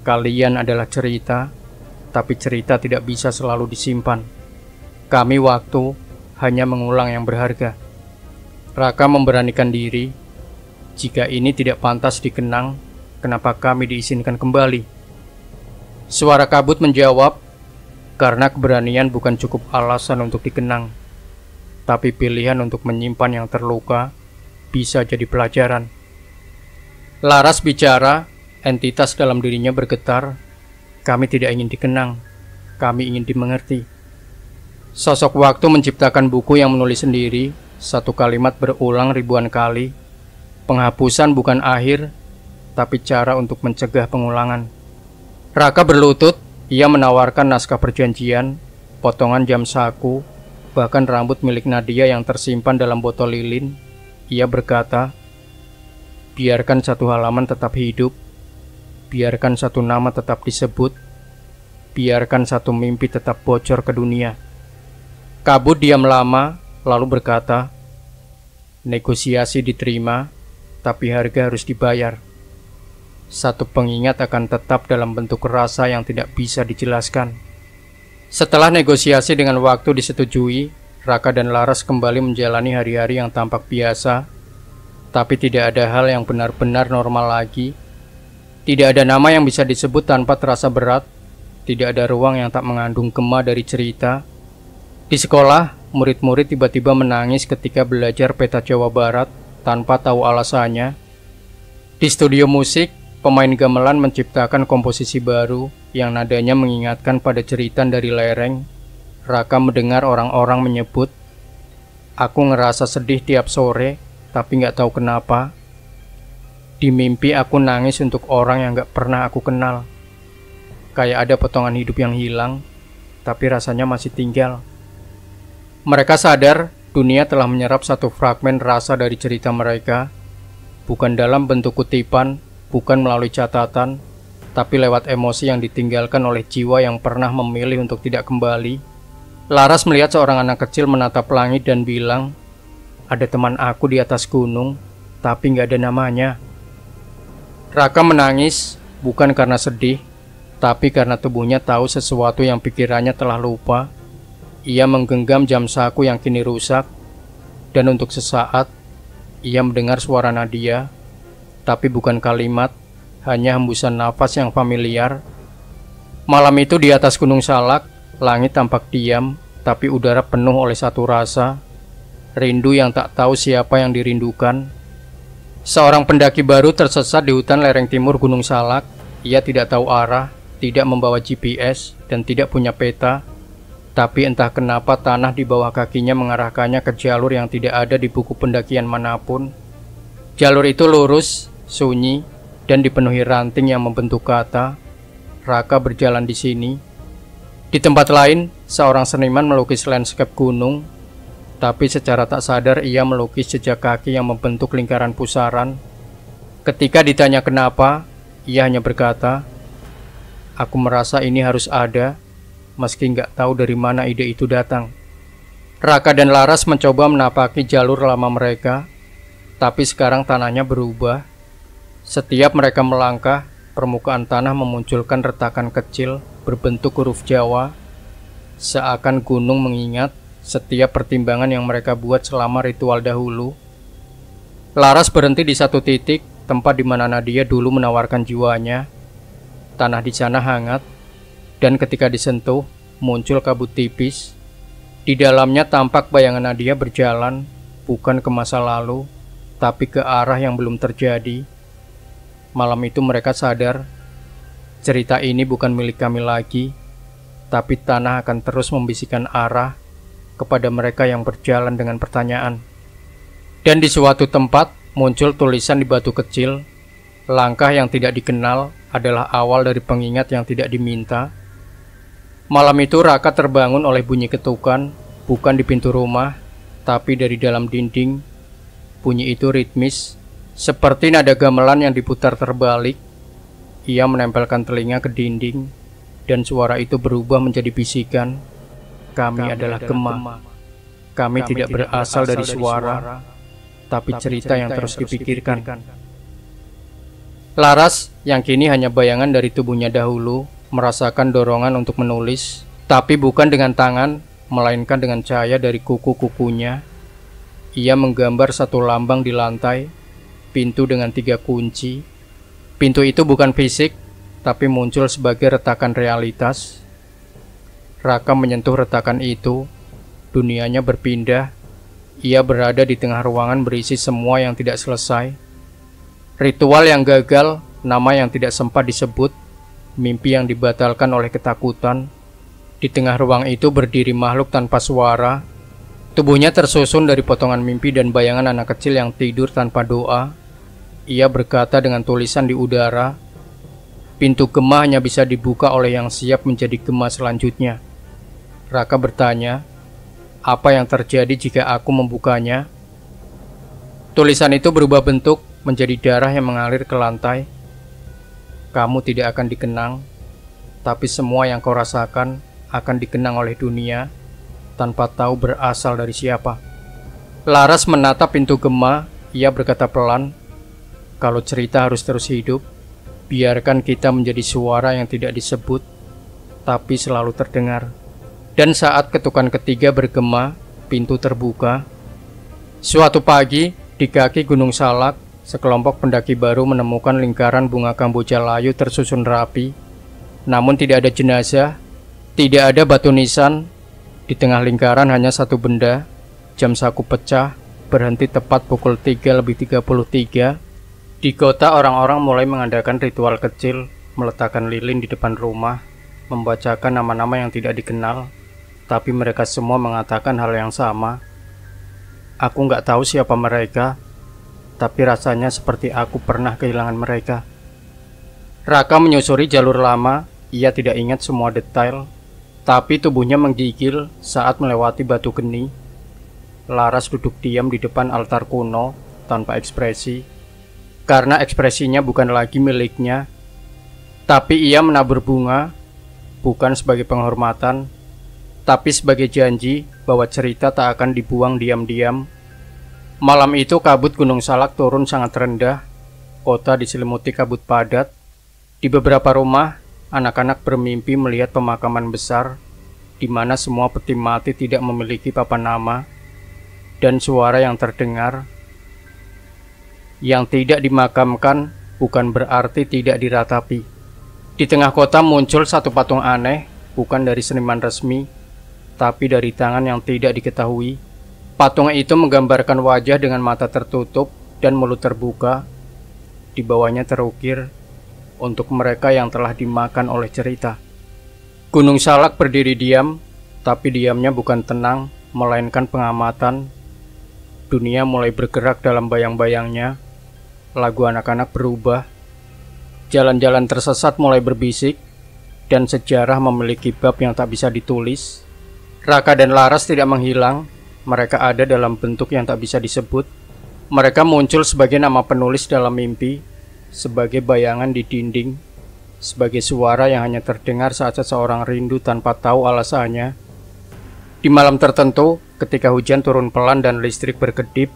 "Kalian adalah cerita, tapi cerita tidak bisa selalu disimpan. Kami waktu hanya mengulang yang berharga." Raka memberanikan diri. "Jika ini tidak pantas dikenang, kenapa kami diizinkan kembali?" Suara kabut menjawab, "Karena keberanian bukan cukup alasan untuk dikenang, tapi pilihan untuk menyimpan yang terluka bisa jadi pelajaran." Laras bicara, entitas dalam dirinya bergetar. "Kami tidak ingin dikenang, kami ingin dimengerti." Sosok waktu menciptakan buku yang menulis sendiri, satu kalimat berulang ribuan kali. Penghapusan bukan akhir, tapi cara untuk mencegah pengulangan. Raka berlutut, ia menawarkan naskah perjanjian, potongan jam saku, bahkan rambut milik Nadia yang tersimpan dalam botol lilin. Ia berkata, "Biarkan satu halaman tetap hidup, biarkan satu nama tetap disebut, biarkan satu mimpi tetap bocor ke dunia." Kabut diam lama, lalu berkata, "Negosiasi diterima, tapi harga harus dibayar. Satu pengingat akan tetap dalam bentuk rasa yang tidak bisa dijelaskan." Setelah negosiasi dengan waktu disetujui, Raka dan Laras kembali menjalani hari-hari yang tampak biasa, tapi tidak ada hal yang benar-benar normal lagi. Tidak ada nama yang bisa disebut tanpa terasa berat, tidak ada ruang yang tak mengandung gema dari cerita. Di sekolah, murid-murid tiba-tiba menangis ketika belajar peta Jawa Barat tanpa tahu alasannya. Di studio musik, pemain gamelan menciptakan komposisi baru yang nadanya mengingatkan pada jeritan dari lereng. Raka mendengar orang-orang menyebut, "Aku ngerasa sedih tiap sore, tapi gak tahu kenapa. Di mimpi aku nangis untuk orang yang gak pernah aku kenal. Kayak ada potongan hidup yang hilang, tapi rasanya masih tinggal." Mereka sadar dunia telah menyerap satu fragmen rasa dari cerita mereka, bukan dalam bentuk kutipan, bukan melalui catatan, tapi lewat emosi yang ditinggalkan oleh jiwa yang pernah memilih untuk tidak kembali. Laras melihat seorang anak kecil menatap langit dan bilang, "Ada teman aku di atas gunung, tapi gak ada namanya." Raka menangis, bukan karena sedih, tapi karena tubuhnya tahu sesuatu yang pikirannya telah lupa. Ia menggenggam jam saku yang kini rusak, dan untuk sesaat, ia mendengar suara Nadia, tapi bukan kalimat, hanya hembusan nafas yang familiar. Malam itu di atas Gunung Salak, langit tampak diam, tapi udara penuh oleh satu rasa, rindu yang tak tahu siapa yang dirindukan. Seorang pendaki baru tersesat di hutan lereng timur Gunung Salak. Ia tidak tahu arah, tidak membawa GPS dan tidak punya peta, tapi entah kenapa tanah di bawah kakinya mengarahkannya ke jalur yang tidak ada di buku pendakian manapun. Jalur itu lurus, sunyi, dan dipenuhi ranting yang membentuk kata. Raka berjalan di sini. Di tempat lain, seorang seniman melukis landscape gunung, tapi secara tak sadar ia melukis jejak kaki yang membentuk lingkaran pusaran. Ketika ditanya kenapa, ia hanya berkata, "Aku merasa ini harus ada, meski nggak tahu dari mana ide itu datang." Raka dan Laras mencoba menapaki jalur lama mereka, tapi sekarang tanahnya berubah. Setiap mereka melangkah, permukaan tanah memunculkan retakan kecil berbentuk huruf Jawa, seakan gunung mengingat setiap pertimbangan yang mereka buat selama ritual dahulu. Laras berhenti di satu titik, tempat di mana Nadia dulu menawarkan jiwanya. Tanah di sana hangat, dan ketika disentuh, muncul kabut tipis. Di dalamnya tampak bayangan Nadia berjalan, bukan ke masa lalu, tapi ke arah yang belum terjadi. Malam itu mereka sadar, cerita ini bukan milik kami lagi, tapi tanah akan terus membisikkan arah kepada mereka yang berjalan dengan pertanyaan. Dan di suatu tempat, muncul tulisan di batu kecil, "Langkah yang tidak dikenal adalah awal dari pengingat yang tidak diminta." Malam itu Raka terbangun oleh bunyi ketukan, bukan di pintu rumah, tapi dari dalam dinding. Bunyi itu ritmis, seperti nada gamelan yang diputar terbalik. Ia menempelkan telinga ke dinding, dan suara itu berubah menjadi bisikan. Kami adalah Gema. Kami tidak berasal dari suara, tapi cerita yang terus dipikirkan. Laras, yang kini hanya bayangan dari tubuhnya dahulu, merasakan dorongan untuk menulis, tapi bukan dengan tangan, melainkan dengan cahaya dari kuku-kukunya. Ia menggambar satu lambang di lantai, pintu dengan 3 kunci. Pintu itu bukan fisik, tapi muncul sebagai retakan realitas. Raka menyentuh retakan itu, dunianya berpindah. Ia berada di tengah ruangan berisi semua yang tidak selesai. Ritual yang gagal, nama yang tidak sempat disebut, mimpi yang dibatalkan oleh ketakutan. Di tengah ruang itu berdiri makhluk tanpa suara. Tubuhnya tersusun dari potongan mimpi dan bayangan anak kecil yang tidur tanpa doa. Ia berkata dengan tulisan di udara, "Pintu Gema hanya bisa dibuka oleh yang siap menjadi Gema selanjutnya." Raka bertanya, "Apa yang terjadi jika aku membukanya?" Tulisan itu berubah bentuk menjadi darah yang mengalir ke lantai. "Kamu tidak akan dikenang, tapi semua yang kau rasakan akan dikenang oleh dunia tanpa tahu berasal dari siapa." Laras menatap pintu Gema. Ia berkata pelan, "Kalau cerita harus terus hidup, biarkan kita menjadi suara yang tidak disebut, tapi selalu terdengar." Dan saat ketukan ketiga bergema, pintu terbuka. Suatu pagi, di kaki Gunung Salak, sekelompok pendaki baru menemukan lingkaran bunga kamboja layu tersusun rapi. Namun tidak ada jenazah, tidak ada batu nisan. Di tengah lingkaran hanya satu benda, jam saku pecah, berhenti tepat pukul 3:33. Di kota orang-orang mulai mengadakan ritual kecil, meletakkan lilin di depan rumah, membacakan nama-nama yang tidak dikenal, tapi mereka semua mengatakan hal yang sama. Aku nggak tahu siapa mereka, tapi rasanya seperti aku pernah kehilangan mereka. Raka menyusuri jalur lama. Ia tidak ingat semua detail, tapi tubuhnya menggigil saat melewati batu geni. Laras duduk diam di depan altar kuno tanpa ekspresi, karena ekspresinya bukan lagi miliknya. Tapi ia menabur bunga, bukan sebagai penghormatan, tapi sebagai janji bahwa cerita tak akan dibuang diam-diam. Malam itu kabut Gunung Salak turun sangat rendah. Kota diselimuti kabut padat. Di beberapa rumah, anak-anak bermimpi melihat pemakaman besar, di mana semua peti mati tidak memiliki papan nama. Dan suara yang terdengar, yang tidak dimakamkan bukan berarti tidak diratapi. Di tengah kota muncul satu patung aneh, bukan dari seniman resmi, tapi dari tangan yang tidak diketahui. Patung itu menggambarkan wajah dengan mata tertutup dan mulut terbuka. Di bawahnya terukir, untuk mereka yang telah dimakan oleh cerita. Gunung Salak berdiri diam, tapi diamnya bukan tenang, melainkan pengamatan. Dunia mulai bergerak dalam bayang-bayangnya. Lagu anak-anak berubah. Jalan-jalan tersesat mulai berbisik, dan sejarah memiliki bab yang tak bisa ditulis. Raka dan Laras tidak menghilang. Mereka ada dalam bentuk yang tak bisa disebut. Mereka muncul sebagai nama penulis dalam mimpi, sebagai bayangan di dinding, sebagai suara yang hanya terdengar saat seseorang rindu tanpa tahu alasannya. Di malam tertentu, ketika hujan turun pelan dan listrik berkedip,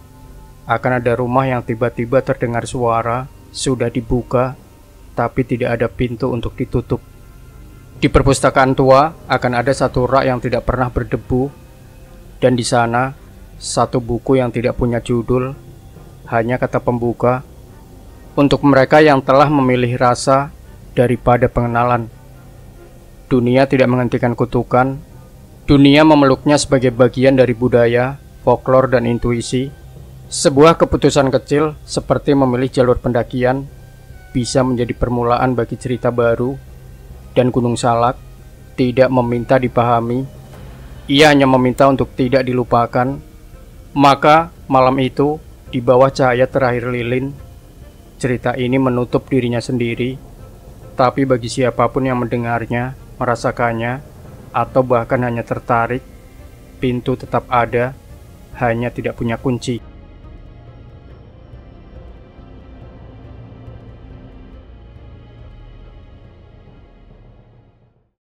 akan ada rumah yang tiba-tiba terdengar suara, sudah dibuka, tapi tidak ada pintu untuk ditutup. Di perpustakaan tua, akan ada satu rak yang tidak pernah berdebu, dan di sana, satu buku yang tidak punya judul, hanya kata pembuka, untuk mereka yang telah memilih rasa daripada pengenalan. Dunia tidak menghentikan kutukan. Dunia memeluknya sebagai bagian dari budaya, folklore, dan intuisi. Sebuah keputusan kecil seperti memilih jalur pendakian bisa menjadi permulaan bagi cerita baru. Dan Gunung Salak tidak meminta dipahami. Ia hanya meminta untuk tidak dilupakan. Maka malam itu, di bawah cahaya terakhir lilin, cerita ini menutup dirinya sendiri. Tapi bagi siapapun yang mendengarnya, merasakannya, atau bahkan hanya tertarik, pintu tetap ada, hanya tidak punya kunci.